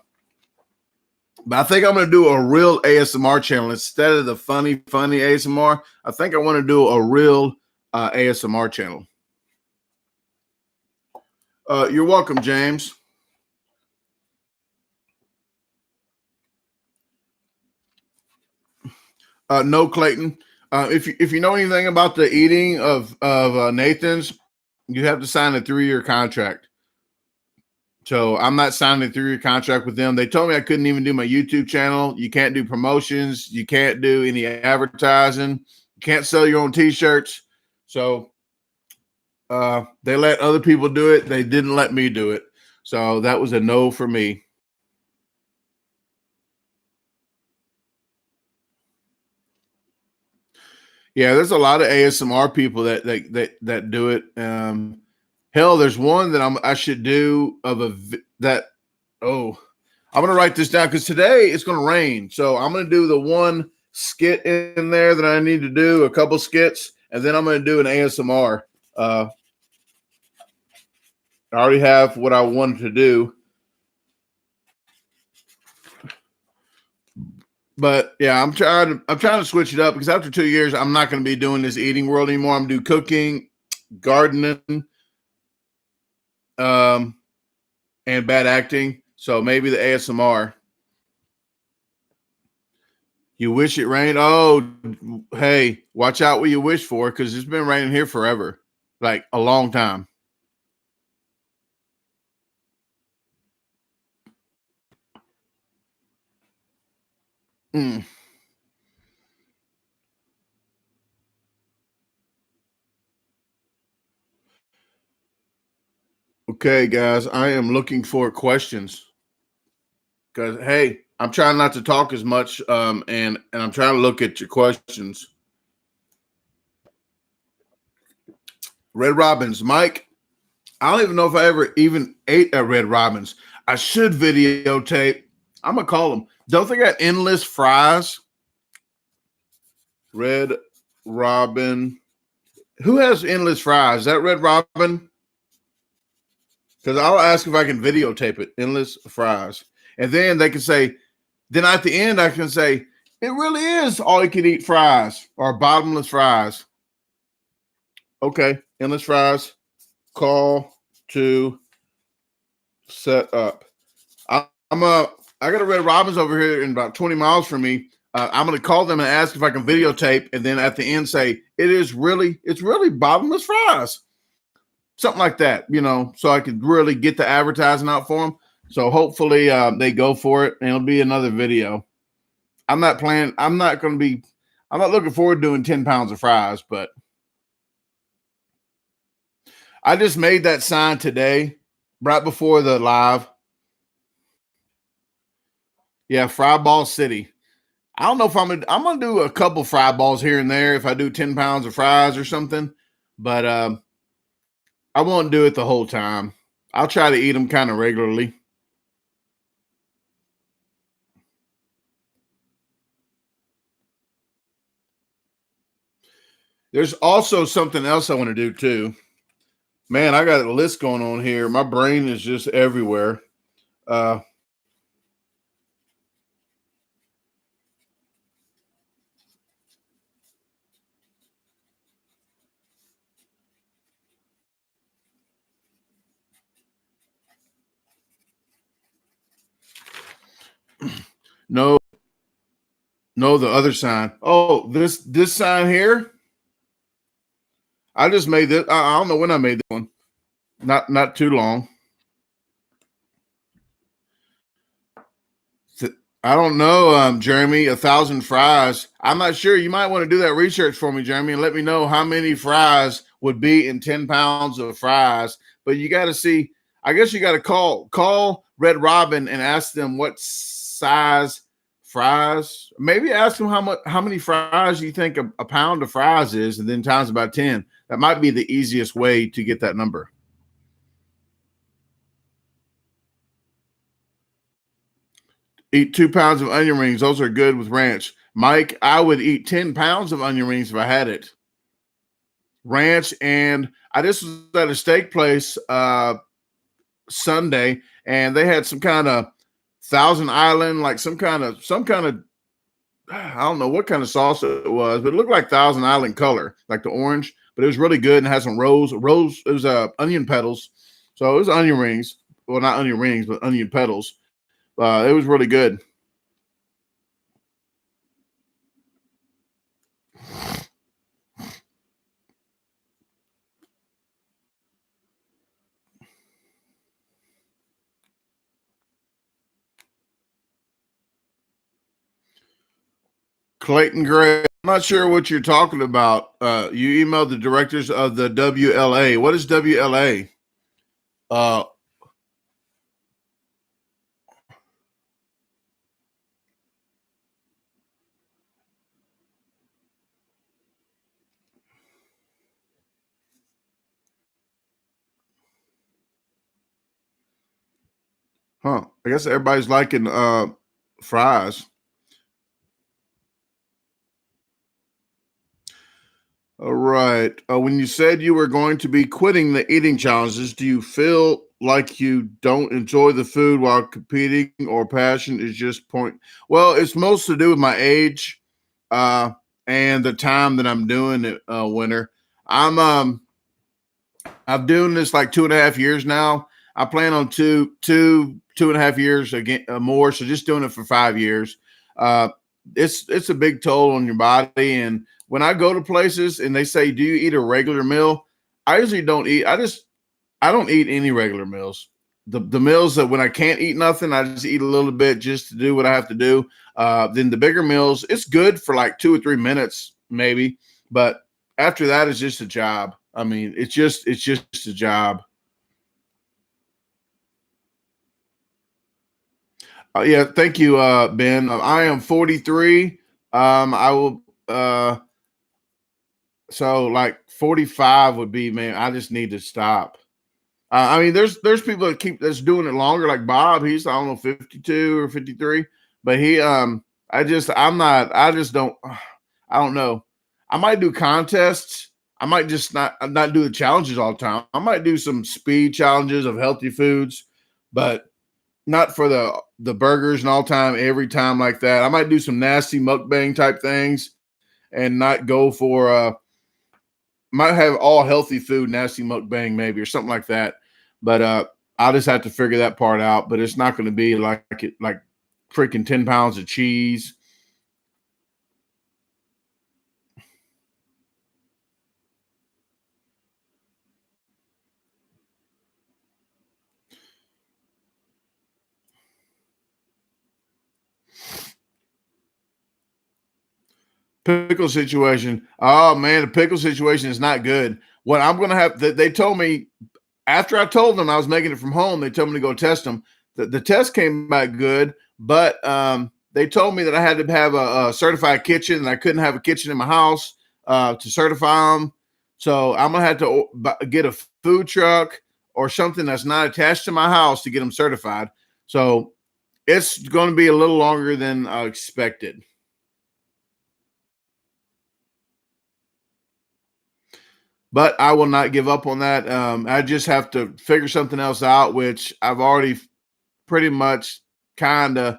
think I'm going to do a real ASMR channel instead of the funny ASMR. I think I want to do a real ASMR channel. You're welcome, James. No, Clayton. If you know anything about the eating of Nathan's, you have to sign a 3-year contract. So I'm not signing a 3-year contract with them. They told me I couldn't even do my YouTube channel. You can't do promotions. You can't do any advertising. You can't sell your own T-shirts. So they let other people do it. They didn't let me do it. So that was a no for me. Yeah, there's a lot of ASMR people that do it. Hell, there's one that I should do of that. Oh, I'm gonna write this down because today it's gonna rain. So I'm gonna do the one skit in there that I need to do, a couple skits, and then I'm gonna do an ASMR. I already have what I wanted to do. But yeah, I'm trying to switch it up because after 2 years, I'm not going to be doing this eating world anymore. I'm doing cooking, gardening, and bad acting. So maybe the ASMR. You wish it rained? Oh, hey, watch out what you wish for because it's been raining here forever, like a long time. Mm. Okay, guys, I am looking for questions because hey, I'm trying not to talk as much, and I'm trying to look at your questions. Red Robins, Mike. I don't even know if I ever even ate at Red Robin's. I should videotape. I'm gonna call them. Don't they got endless fries? Red Robin. Who has endless fries? Is that Red Robin? Because I'll ask if I can videotape it. Endless fries, and then they can say. Then at the end, I can say it really is all you can eat fries or bottomless fries. Okay, endless fries. Call to set up. I'm I got a Red Robin's over here in about 20 miles from me. I'm going to call them and ask if I can videotape, and then at the end say it's really bottomless fries, something like that, so I could really get the advertising out for them. So hopefully they go for it, and it'll be another video. I'm not planning. I'm not going to be. I'm not looking forward to doing 10 pounds of fries, but I just made that sign today, right before the live. Yeah, Fry Ball City. I don't know if I'm gonna do a couple fry balls here and there if I do 10 pounds of fries or something, but I won't do it the whole time. I'll try to eat them kind of regularly. There's also something else I want to do too. Man, I got a list going on here. My brain is just everywhere. Uh, no, no, the other sign. Oh, this sign here. I just made this. I don't know when I made this one. Not too long. I don't know, Jeremy. 1,000 fries. I'm not sure. You might want to do that research for me, Jeremy, and let me know how many fries would be in 10 pounds of fries. But you got to see. I guess you got to call Red Robin and ask them what size fries. Maybe ask them how many fries you think a pound of fries is, and then times about 10. That might be the easiest way to get that number. Eat 2 pounds of onion rings. Those are good with ranch. Mike, I would eat 10 pounds of onion rings if I had it. Ranch, and I just was at a steak place Sunday, and they had some kind of Thousand Island, like some kind of I don't know what kind of sauce it was, but it looked like Thousand Island color, like the orange. But it was really good and had some rose. It was onion petals, so it was onion rings. Well, not onion rings, but onion petals. It was really good. Clayton Gray. I'm not sure what you're talking about. You emailed the directors of the WLA. What is WLA? Uh, Huh. I guess everybody's liking fries. All right. When you said you were going to be quitting the eating challenges, do you feel like you don't enjoy the food while competing, or passion is just point? Well, it's most to do with my age, uh, and the time that I'm doing it. Winter. I'm doing this like 2.5 years now. I plan on two and a half years again, more. So just doing it for 5 years. Uh, it's a big toll on your body. And when I go to places and they say, "Do you eat a regular meal?" I usually don't eat. I don't eat any regular meals. The meals that when I can't eat nothing, I just eat a little bit just to do what I have to do. Then the bigger meals, it's good for like 2 or 3 minutes maybe, but after that, it's just a job. I mean, it's just a job. Yeah, thank you, Ben. I am 43. I will. So like 45 would be, man. I just need to stop. I mean, there's people that keep that's doing it longer, like Bob. He's I don't know 52 or 53, but I'm not. I just don't. I don't know. I might do contests. I might just not do the challenges all the time. I might do some speed challenges of healthy foods, but not for the burgers and all time every time like that. I might do some nasty mukbang type things and not go for might have all healthy food, nasty mukbang maybe or something like that. But I'll just have to figure that part out. But it's not going to be like freaking 10 pounds of cheese. Pickle situation. Oh man, the pickle situation is not good. What I'm gonna have they told me after I told them I was making it from home, they told me to go test them. The test came back good, but they told me that I had to have a certified kitchen, and I couldn't have a kitchen in my house to certify them. So I'm gonna have to get a food truck or something that's not attached to my house to get them certified. So it's going to be a little longer than I expected. But I will not give up on that. I just have to figure something else out, which I've already pretty much kind of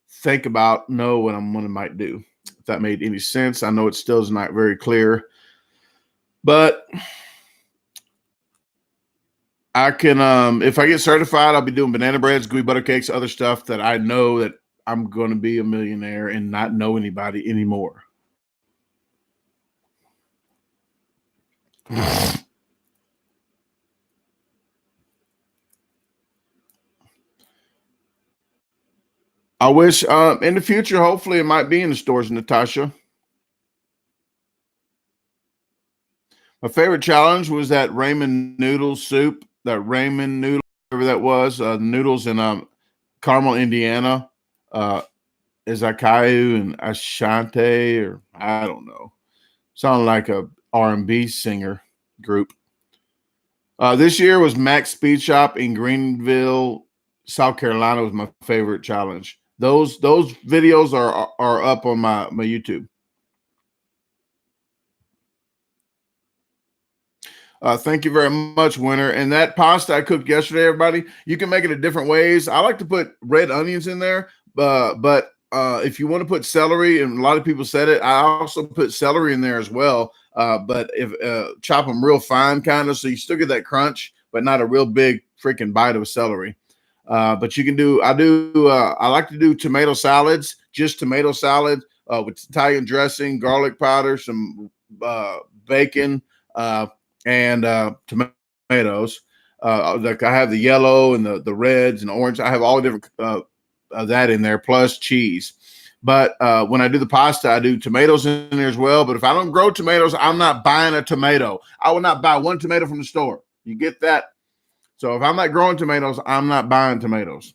think about, know what I'm what I might do. If that made any sense, I know it still is not very clear, but I can. If I get certified, I'll be doing banana breads, gooey butter cakes, other stuff that I know that I'm going to be a millionaire and not know anybody anymore. I wish in the future, hopefully, it might be in the stores, Natasha. My favorite challenge was that ramen noodle soup, that ramen noodle, whatever that was, noodles in Carmel, Indiana, uh, Izakayu and Ashante, or I don't know. Sounded like a R&B singer group. This year was Max Speed Shop in Greenville, South Carolina. Was my favorite challenge. Those videos are up on my YouTube. Thank you very much, Winter. And that pasta I cooked yesterday, everybody, you can make it in different ways. I like to put red onions in there, but if you want to put celery, and a lot of people said it, I also put celery in there as well. But if chop them real fine, kind of, so you still get that crunch, but not a real big freaking bite of celery. But you can do. I like to do tomato salads, just tomato salad with Italian dressing, garlic powder, some bacon. And tomatoes. Like I have the yellow and the reds and orange. I have all different of that in there plus cheese. But when I do the pasta, I do tomatoes in there as well. But if I don't grow tomatoes, I'm not buying a tomato. I will not buy one tomato from the store. You get that? So if I'm not growing tomatoes, I'm not buying tomatoes.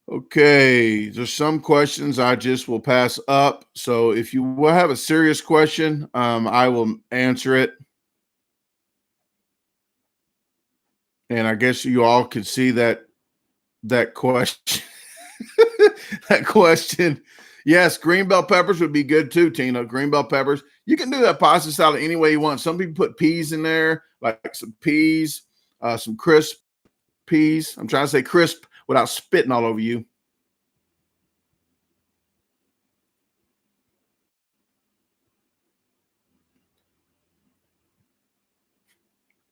Okay, there's some questions I just will pass up. So if you will have a serious question, I will answer it. And I guess you all could see that question. That question. Yes, green bell peppers would be good too, Tina. Green bell peppers. You can do that pasta salad any way you want. Some people put peas in there, like some peas, some crisp peas. I'm trying to say crisp without spitting all over you.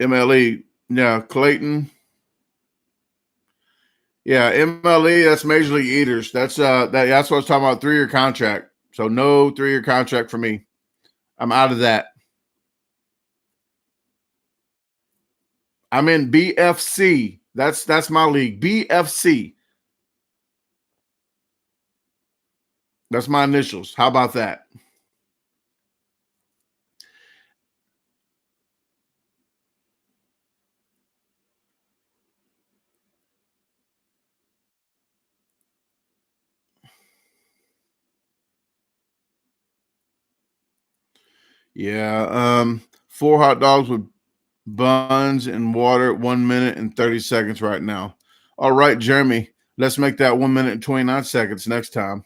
MLE. Yeah, Clayton. Yeah, MLE, that's Major League Eaters. That's that's what I was talking about, 3-year contract. So no 3-year contract for me. I'm out of that. I'm in BFC. That's my league. BFC. That's my initials. How about that? Yeah. 4 hot dogs with buns and water, 1 minute and 30 seconds right now. All right, Jeremy. Let's make that 1 minute and 29 seconds next time.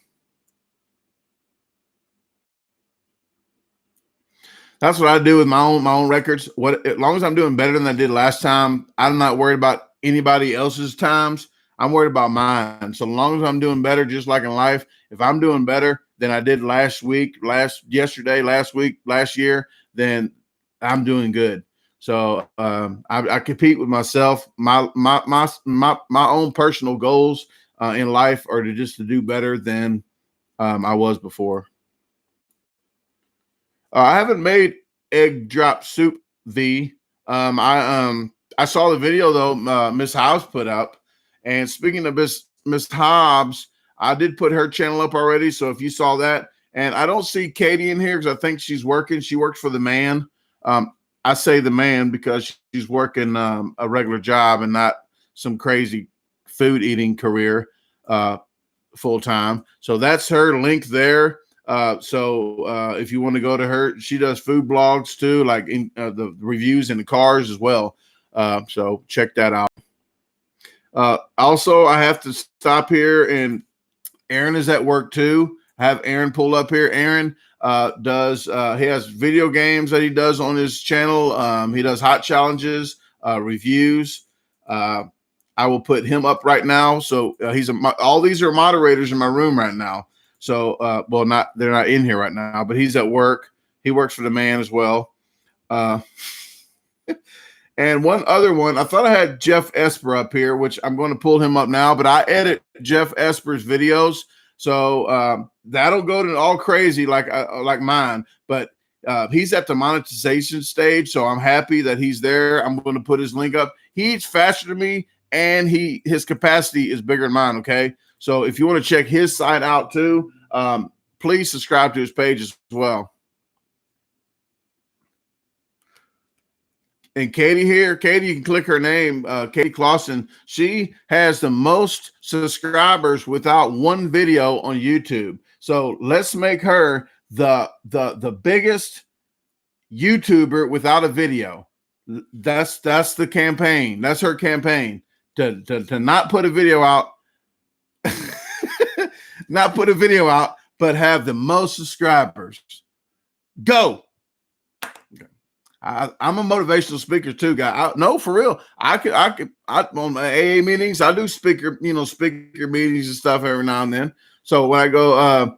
That's what I do with my own records. As long as I'm doing better than I did last time, I'm not worried about anybody else's times. I'm worried about mine. So long as I'm doing better, just like in life, if I'm doing better than I did last week, yesterday, last week, last year, then I'm doing good. So I compete with myself. My own personal goals in life are to do better than I was before. I haven't made egg drop soup. I saw the video though Miss Hobbs put up. And speaking of Miss Hobbs, I did put her channel up already. So if you saw that, and I don't see Katie in here because I think she's working. She works for the man. I say the man because she's working a regular job and not some crazy food eating career full time. So that's her link there. So if you want to go to her, she does food blogs too, like in the reviews in the cars as well. So check that out. Also, I have to stop here, and Aaron is at work too. Have Aaron pull up here. Aaron he has video games that he does on his channel. He does hot challenges, reviews. I will put him up right now. So all these are moderators in my room right now. So, they're not in here right now, but he's at work. He works for the man as well. And one other one, I thought I had Jeff Esper up here, which I'm going to pull him up now, but I edit Jeff Esper's videos. So that'll go to all crazy like mine, but he's at the monetization stage. So I'm happy that he's there. I'm going to put his link up. He eats faster than me, and his capacity is bigger than mine. Okay. So if you want to check his site out too, please subscribe to his page as well. And Katie here, Katie, you can click her name, Katie Clausen. She has the most subscribers without one video on YouTube. So let's make her the biggest YouTuber without a video. That's the campaign. That's her campaign to not put a video out. Not put a video out, but have the most subscribers. Go. I'm a motivational speaker too, guy. No, for real. I on my AA meetings, I do speaker meetings and stuff every now and then. So when I go,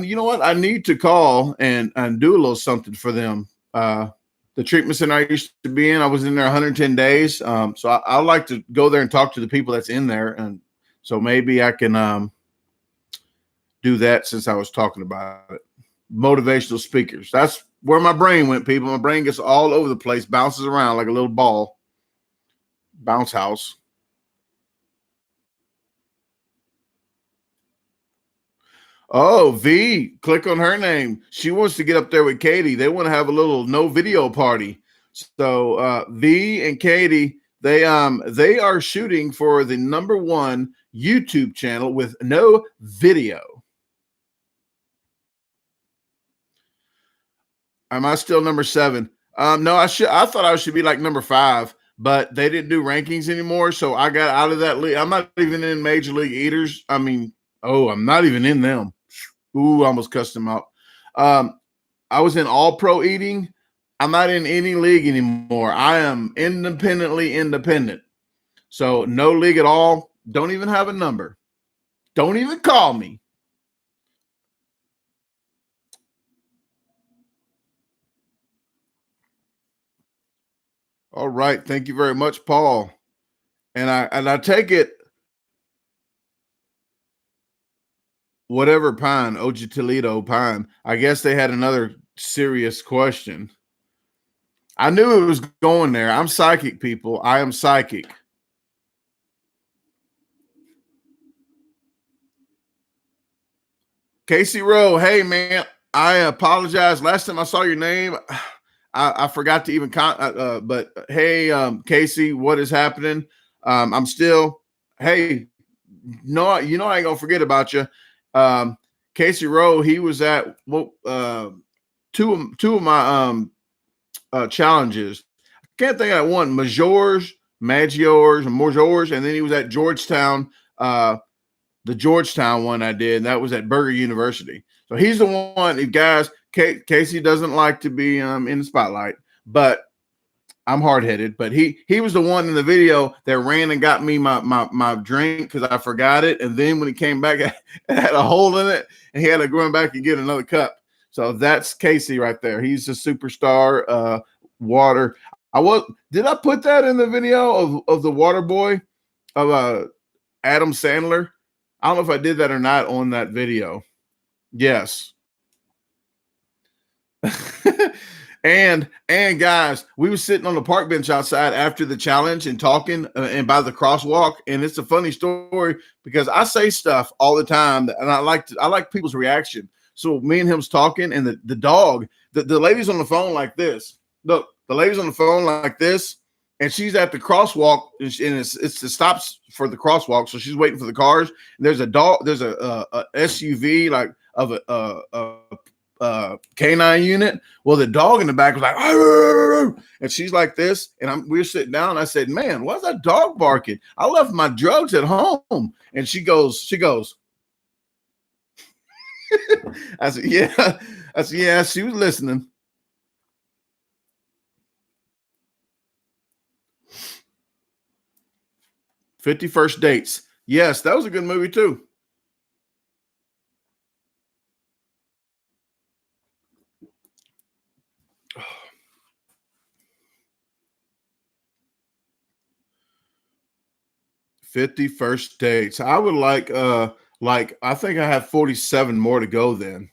you know what? I need to call and do a little something for them. The treatment center I used to be in, I was in there 110 days. So I like to go there and talk to the people that's in there. And so maybe I can do that since I was talking about it. Motivational speakers. That's where my brain went, people. My brain gets all over the place, bounces around like a little ball. Bounce house. Oh, V, click on her name. She wants to get up there with Katie. They want to have a little no video party. So V and Katie, they are shooting for the #1 YouTube channel with no video. Am I still number 7? No, I thought I should be like number 5, but they didn't do rankings anymore. So I got out of that league. I'm not even in Major League Eaters. I mean, I'm not even in them. Ooh, I almost cussed them out. I was in All Pro Eating. I'm not in any league anymore. I am independently independent. So no league at all. Don't even have a number. Don't even call me. All right. Thank you very much, Paul. And I take it whatever Pine, OG Toledo Pine. I guess they had another serious question. I knew it was going there. I'm psychic, people. I am psychic. Casey Rowe, hey man, I apologize. Last time I saw your name, I forgot to even but hey, Casey, what is happening? I'm still, hey, no, I ain't gonna forget about you. Casey Rowe, he was at two of my challenges. I can't think of that one, Majors, and then he was at Georgetown. The Georgetown one I did, and that was at Burger University. So he's the one, guys. Casey doesn't like to be in the spotlight, but I'm hard headed. But he was the one in the video that ran and got me my drink because I forgot it, and then when he came back, it had a hole in it, and he had to go back and get another cup. So that's Casey right there. He's a superstar. Water. Did I put that in the video of the water boy of Adam Sandler? I don't know if I did that or not on that video. Yes. and guys, we were sitting on the park bench outside after the challenge and talking and by the crosswalk. And it's a funny story because I say stuff all the time and I like people's reaction. So me and him's talking and the dog, the lady's on the phone like this. Look, the lady's on the phone like this. And she's at the crosswalk, and it's the stops for the crosswalk. So she's waiting for the cars. And there's a dog. There's a SUV like of a canine unit. Well, the dog in the back was like, arr! And she's like this. And we were sitting down. And I said, "Man, why's that dog barking? I left my drugs at home." And she goes. I said, "Yeah." I said, "Yeah." She was listening. 51st Dates. Yes, that was a good movie too. "51st Dates." I would like I think I have 47 more to go then.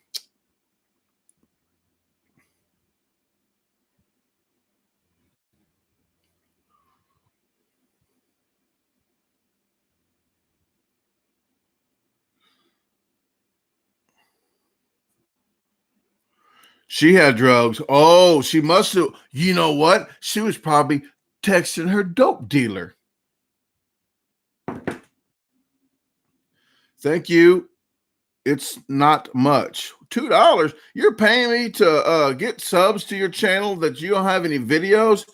She had drugs. Oh, she must have. You know what? She was probably texting her dope dealer. Thank you. It's not much. $2. You're paying me to get subs to your channel that you don't have any videos.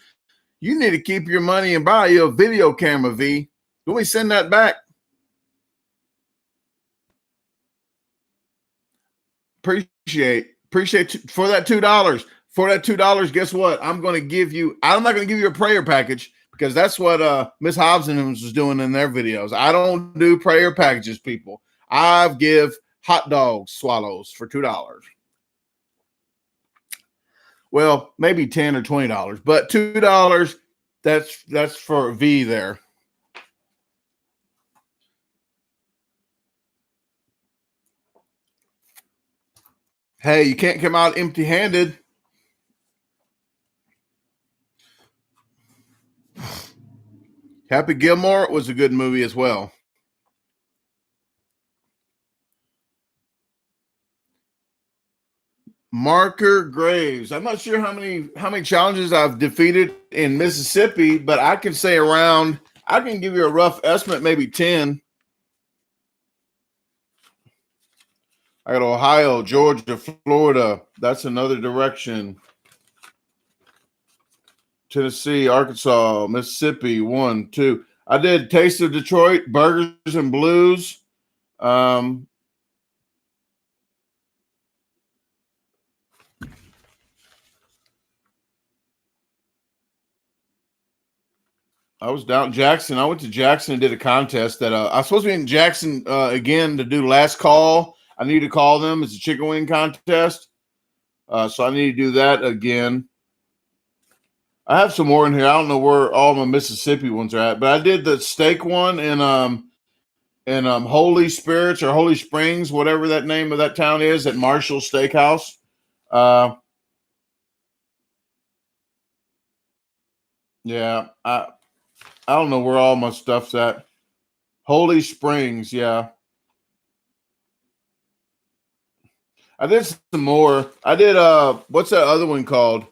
You need to keep your money and buy you a video camera, V. Can we send that back? Appreciate for that $2. For that $2, guess what? I'm not going to give you a prayer package because that's what Miss Hobson was doing in their videos. I don't do prayer packages, people. I give hot dogs swallows for $2. Well, maybe $10 or $20, but $2, that's for V there. Hey, you can't come out empty-handed. Happy Gilmore was a good movie as well. Marker Graves. I'm not sure how many challenges I've defeated in Mississippi, but I can say I can give you a rough estimate, maybe 10. I got Ohio, Georgia, Florida. That's another direction. Tennessee, Arkansas, Mississippi, 1, 2. I did Taste of Detroit, Burgers and Blues. I was down in Jackson. I went to Jackson and did a contest that I was supposed to be in Jackson again to do last call. I need to call them. It's a chicken wing contest. So I need to do that again. I have some more in here. I don't know where all my Mississippi ones are at, but I did the steak one in Holy Spirits or Holy Springs, whatever that name of that town is, at Marshall Steakhouse. Yeah, I don't know where all my stuff's at. Holy Springs, yeah. I did some more. I did what's that other one called?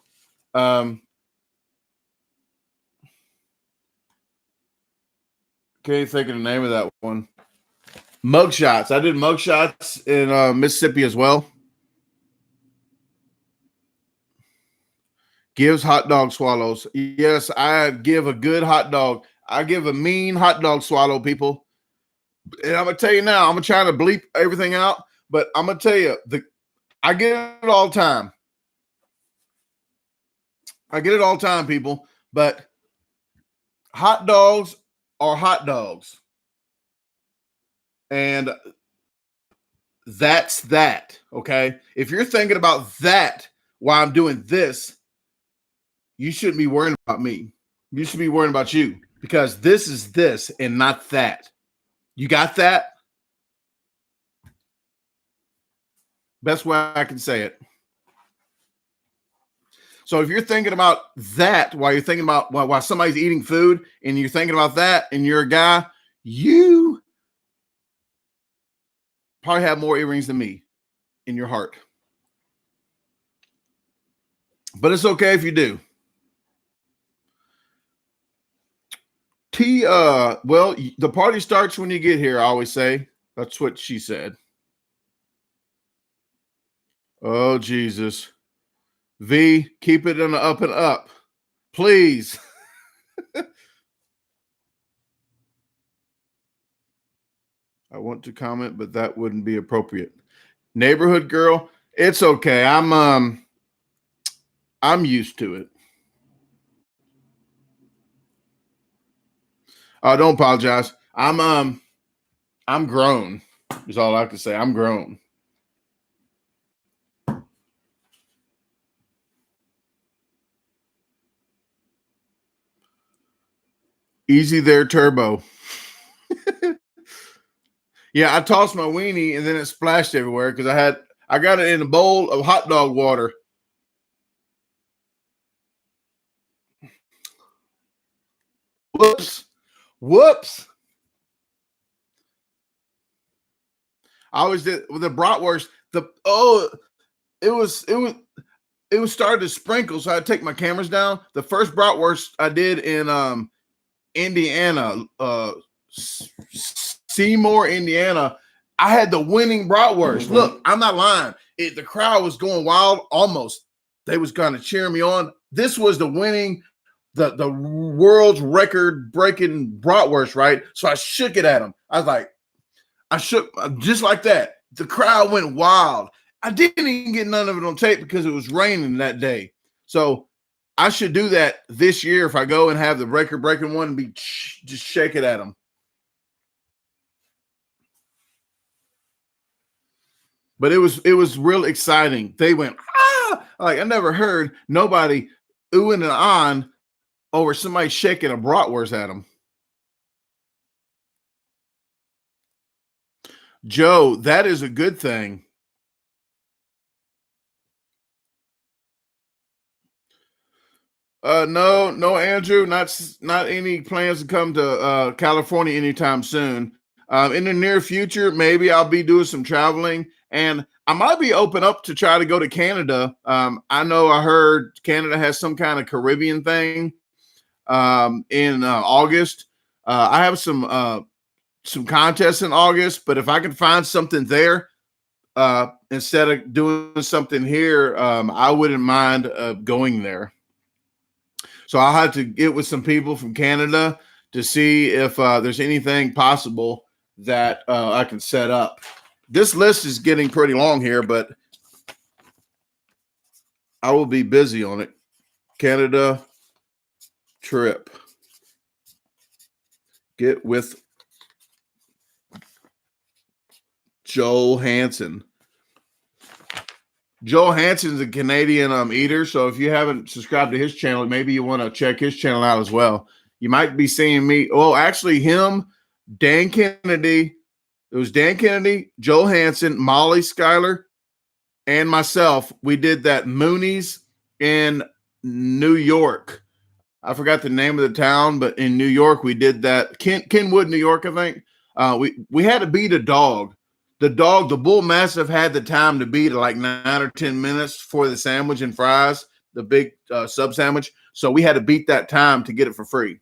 Can't think of the name of that one. Mugshots. I did mugshots in Mississippi as well. Gives hot dog swallows. Yes, I give a good hot dog. I give a mean hot dog swallow, people. And I'm gonna tell you now, I'm gonna try to bleep everything out, but I'm gonna tell you, I get it all the time. I get it all the time, people. But hot dogs are hot dogs. And that's that. Okay. If you're thinking about that while I'm doing this, you shouldn't be worrying about me. You should be worrying about you, because this is this and not that. You got that? Best way I can say it. So if you're thinking about that while you're thinking about while somebody's eating food and you're thinking about that and you're a guy, you probably have more earrings than me in your heart. But it's okay if you do. Well, the party starts when you get here, I always say. That's what she said. Oh, Jesus. V, keep it in the up and up. Please. I want to comment, but that wouldn't be appropriate. Neighborhood girl, it's okay. I'm used to it. Don't apologize. I'm grown. Is all I can say. I'm grown. Easy there, Turbo. Yeah, I tossed my weenie and then it splashed everywhere because I got it in a bowl of hot dog water. Whoops. I always did with the bratwurst. It was starting to sprinkle, so I had to take my cameras down. The first bratwurst I did in Indiana, Seymour, Indiana, I had the winning bratwurst. Look, I'm not lying. The crowd was going wild. Almost, they was kind of cheering me on. This was the winning, the world's record breaking bratwurst, right? So I shook it at him. I was like, I shook just like that. The crowd went wild. I didn't even get none of it on tape because it was raining that day. So I should do that this year if I go and have the record breaking one and just shake it at them. But it was real exciting. They went, ah! Like I never heard nobody oohing and on over somebody shaking a bratwurst at them. Joe, that is a good thing. No, Andrew, not any plans to come to California anytime soon. In the near future, maybe I'll be doing some traveling, and I might be open up to try to go to Canada. I know I heard Canada has some kind of Caribbean thing in August. I have some contests in August, but if I can find something there instead of doing something here, I wouldn't mind going there. So I'll have to get with some people from Canada to see if there's anything possible that I can set up. This list is getting pretty long here, but I will be busy on it. Canada trip. Get with Joel Hansen. Joel Hansen's a Canadian eater, so if you haven't subscribed to his channel, maybe you want to check his channel out as well. You might be seeing me. Oh, actually, him, Dan Kennedy. It was Dan Kennedy, Joel Hansen, Molly Schuyler, and myself. We did that Mooney's in New York. I forgot the name of the town, but in New York, we did that. Kenwood, New York, I think. We had to beat a dog. The bull mastiff had the time to beat like 9 or 10 minutes for the sandwich and fries, the big sub sandwich. So we had to beat that time to get it for free.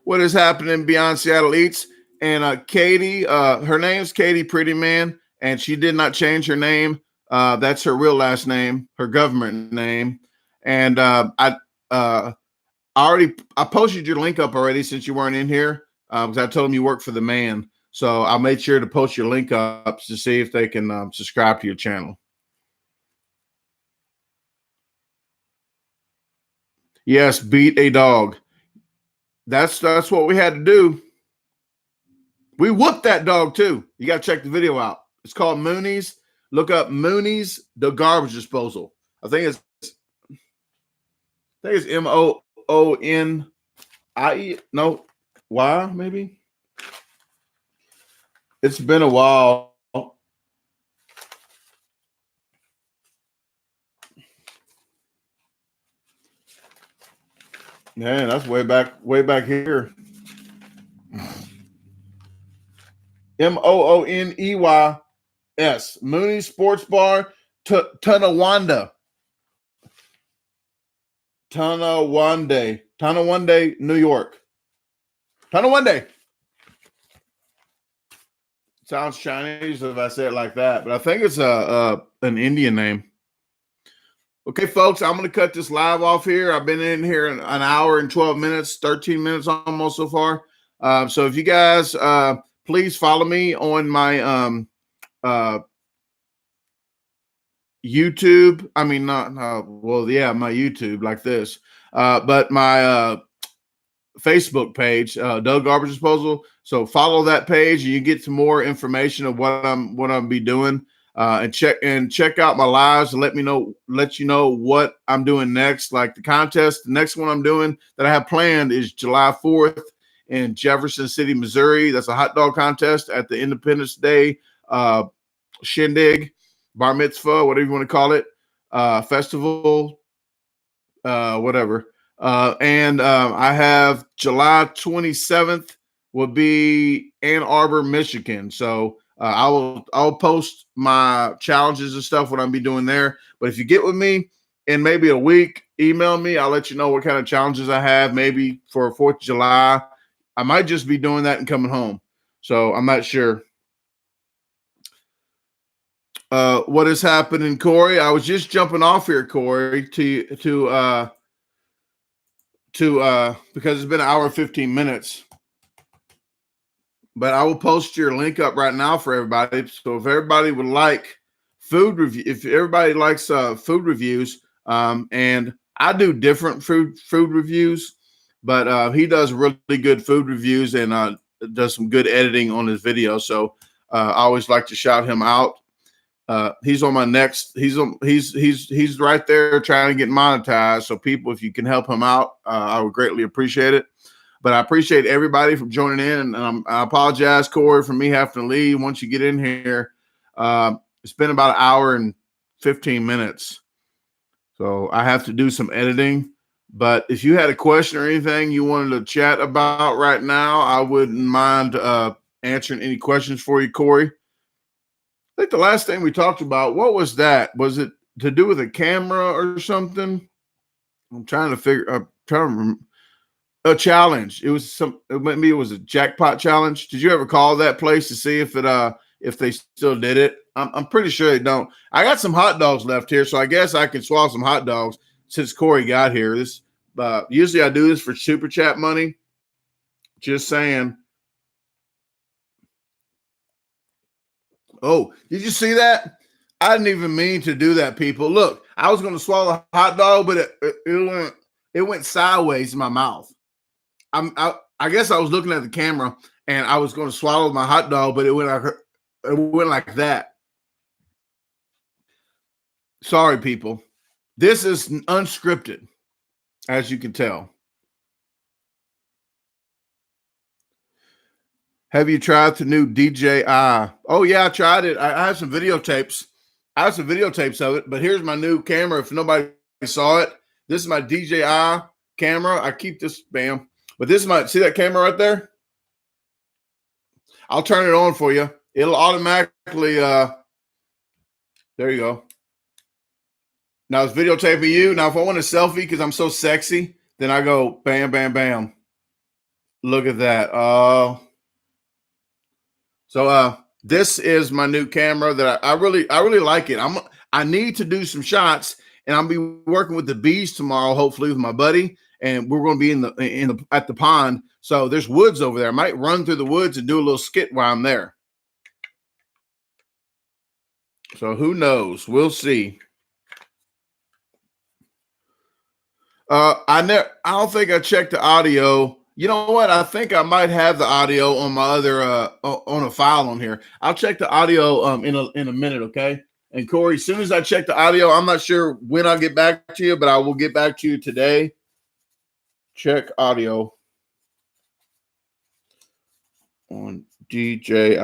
What is happening beyond Seattle Eats? And Katie, her name's Katie Prettyman, and she did not change her name. That's her real last name, her government name. And I posted your link up already since you weren't in here. Because I told them you work for the man. So I made sure to post your link up to see if they can subscribe to your channel. Yes, beat a dog. That's what we had to do. We whooped that dog too. You got to check the video out. It's called Mooney's. Look up Mooney's DaGarbageDisposal. I think it's M-O-O-N-I-E. No. Why? Maybe it's been a while. Man, that's way back here. M-O-O-N-E-Y-S. Mooney Sports Bar, Tonawanda, New York. Tonawanda. Sounds Chinese if I say it like that, but I think it's an Indian name. Okay, folks, I'm going to cut this live off here. I've been in here an hour and 12 minutes, 13 minutes almost so far. So if you guys please follow me on my YouTube. I mean, my YouTube like this, but my Facebook page, Doug Garbage Disposal. So follow that page, and you get some more information of what I'm be doing. And check out my lives and let you know what I'm doing next. Like the contest, the next one I'm doing that I have planned is July 4th in Jefferson City, Missouri. That's a hot dog contest at the Independence Day shindig, bar mitzvah, whatever you want to call it, festival, whatever. And I have July 27th will be Ann Arbor, Michigan. So I'll post my challenges and stuff what I'll be doing there. But if you get with me in maybe a week, email me. I'll let you know what kind of challenges I have. Maybe for 4th of July, I might just be doing that and coming home. So I'm not sure. What is happening, Corey? I was just jumping off here, Corey, to because it's been an hour and 15 minutes. But I will post your link up right now for everybody. So if everybody would like food review, if everybody likes food reviews, and I do different food reviews, but he does really good food reviews and does some good editing on his videos. So I always like to shout him out. He's on my next. He's right there trying to get monetized. So people, if you can help him out, I would greatly appreciate it. But I appreciate everybody for joining in, and I apologize, Corey, for me having to leave. Once you get in here, it's been about an hour and 15 minutes, so I have to do some editing. But if you had a question or anything you wanted to chat about right now, I wouldn't mind answering any questions for you, Corey. I think the last thing we talked about, what was that? Was it to do with a camera or something? I'm trying to remember. A challenge. It was maybe it was a jackpot challenge. Did you ever call that place to see if they still did it? I'm pretty sure they don't. I got some hot dogs left here, so I guess I can swallow some hot dogs since Corey got here. This usually I do this for super chat money. Just saying. Oh, did you see that? I didn't even mean to do that, people. Look, I was going to swallow a hot dog, but it went sideways in my mouth. I guess I was looking at the camera and I was going to swallow my hot dog, but it went like that. Sorry, people. This is unscripted, as you can tell. Have you tried the new DJI? Oh, yeah, I tried it. I have some videotapes. I have some videotapes of it, but here's my new camera. If nobody saw it, this is my DJI camera. I keep this, bam. But this is my, see that camera right there? I'll turn it on for you. It'll automatically, there you go. Now it's videotaping you. Now, if I want a selfie because I'm so sexy, then I go bam, bam, bam. Look at that. So this is my new camera that I really like it. I need to do some shots, and I'll be working with the bees tomorrow, hopefully with my buddy, and we're going to be at the pond. So there's woods over there. I might run through the woods and do a little skit while I'm there. So who knows? We'll see. I don't think I checked the audio. You know what? I think I might have the audio on my other on a file on here. I'll check the audio in a minute, okay? And Corey, as soon as I check the audio, I'm not sure when I'll get back to you, but I will get back to you today. Check audio on DJI.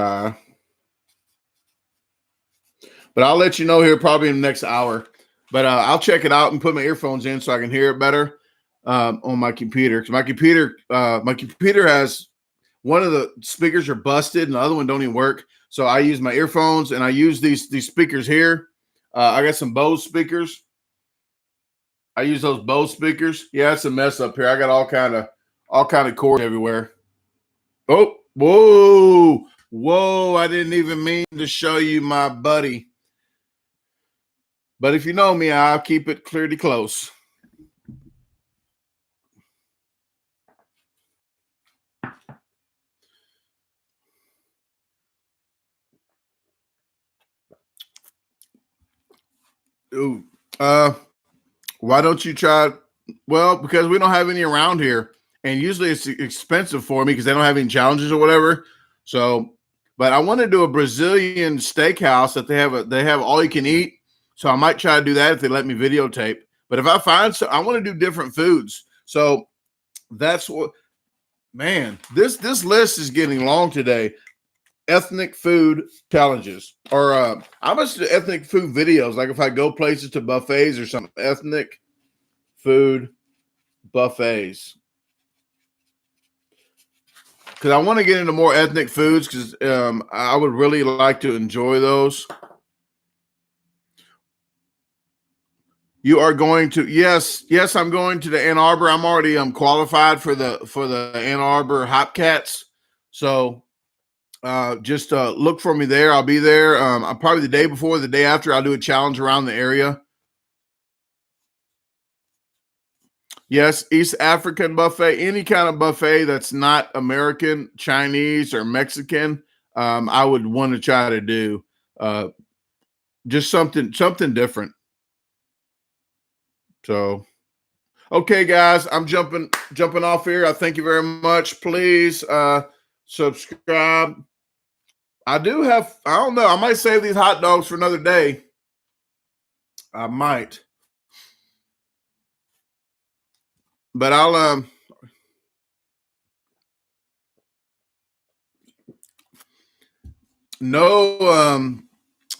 But I'll let you know here probably in the next hour. But I'll check it out and put my earphones in so I can hear it better on my computer. Because my computer has one of the speakers are busted and the other one don't even work. So I use my earphones and I use these speakers here. I got some Bose speakers. I use those Bose speakers. Yeah, it's a mess up here. I got all kind of cords everywhere. Oh, whoa! I didn't even mean to show you my buddy. But if you know me, I'll keep it clearly close. Ooh, why don't you try? Well, because we don't have any around here, and usually it's expensive for me because they don't have any challenges or whatever. So, but I want to do a Brazilian steakhouse that they have all you can eat. So I might try to do that if they let me videotape. But if I find I want to do different foods. So that's what, man, this list is getting long today. Ethnic food challenges, or I must do ethnic food videos. Like if I go places to buffets or something, ethnic food buffets. Because I want to get into more ethnic foods because I would really like to enjoy those. You are going to, yes, I'm going to the Ann Arbor. I'm already qualified for the Ann Arbor Hopcats. So just look for me there. I'll be there. I'm probably the day before, the day after, I'll do a challenge around the area. Yes, East African buffet, any kind of buffet that's not American, Chinese, or Mexican, I would want to try to do just something different. So, okay, guys, I'm jumping off here. I thank you very much. Please subscribe. I don't know. I might save these hot dogs for another day. I might. But I'll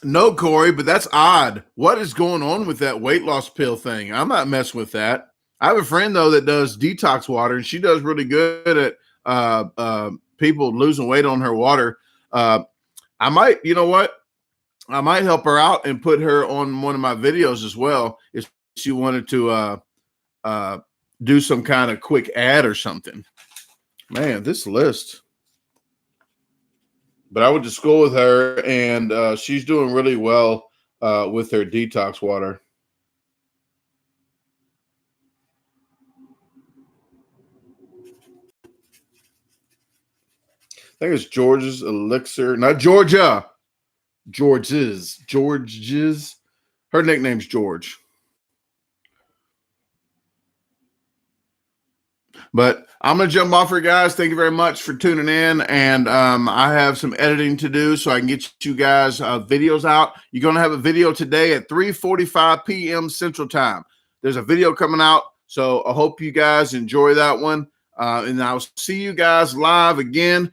no, Corey, but that's odd. What is going on with that weight loss pill thing? I'm not messing with that. I have a friend though that does detox water, and she does really good at people losing weight on her water. I might, you know what? I might help her out and put her on one of my videos as well if she wanted to do some kind of quick ad or something. Man, this list. But I went to school with her, and she's doing really well with her detox water. I think it's George's Elixir, not Georgia. George's. Her nickname's George. But I'm going to jump off here, guys. Thank you very much for tuning in. And I have some editing to do so I can get you guys videos out. You're going to have a video today at 3:45 p.m. Central Time. There's a video coming out. So I hope you guys enjoy that one. And I'll see you guys live again,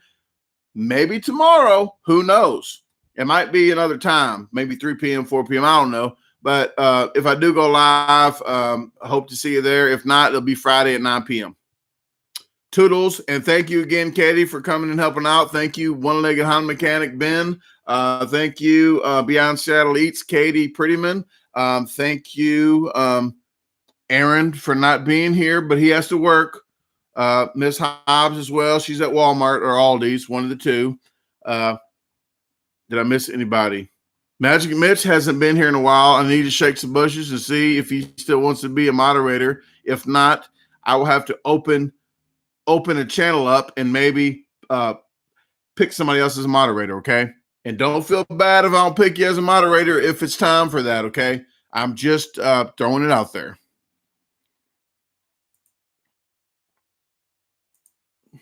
maybe tomorrow. Who knows? It might be another time, maybe 3 p.m., 4 p.m. I don't know. But if I do go live, I hope to see you there. If not, it'll be Friday at 9 p.m. Toodles, and thank you again, Katie, for coming and helping out. Thank you, One-Legged Honda Mechanic Ben. Thank you, Beyond Seattle Eats, Katie Prettyman. Thank you, Aaron, for not being here, but he has to work. Miss Hobbs as well. She's at Walmart or Aldi's, one of the two. Did I miss anybody? Magic Mitch hasn't been here in a while. I need to shake some bushes and see if he still wants to be a moderator. If not, I will have to open a channel up and maybe pick somebody else as a moderator, okay? And don't feel bad if I don't pick you as a moderator if it's time for that, okay? I'm just throwing it out there.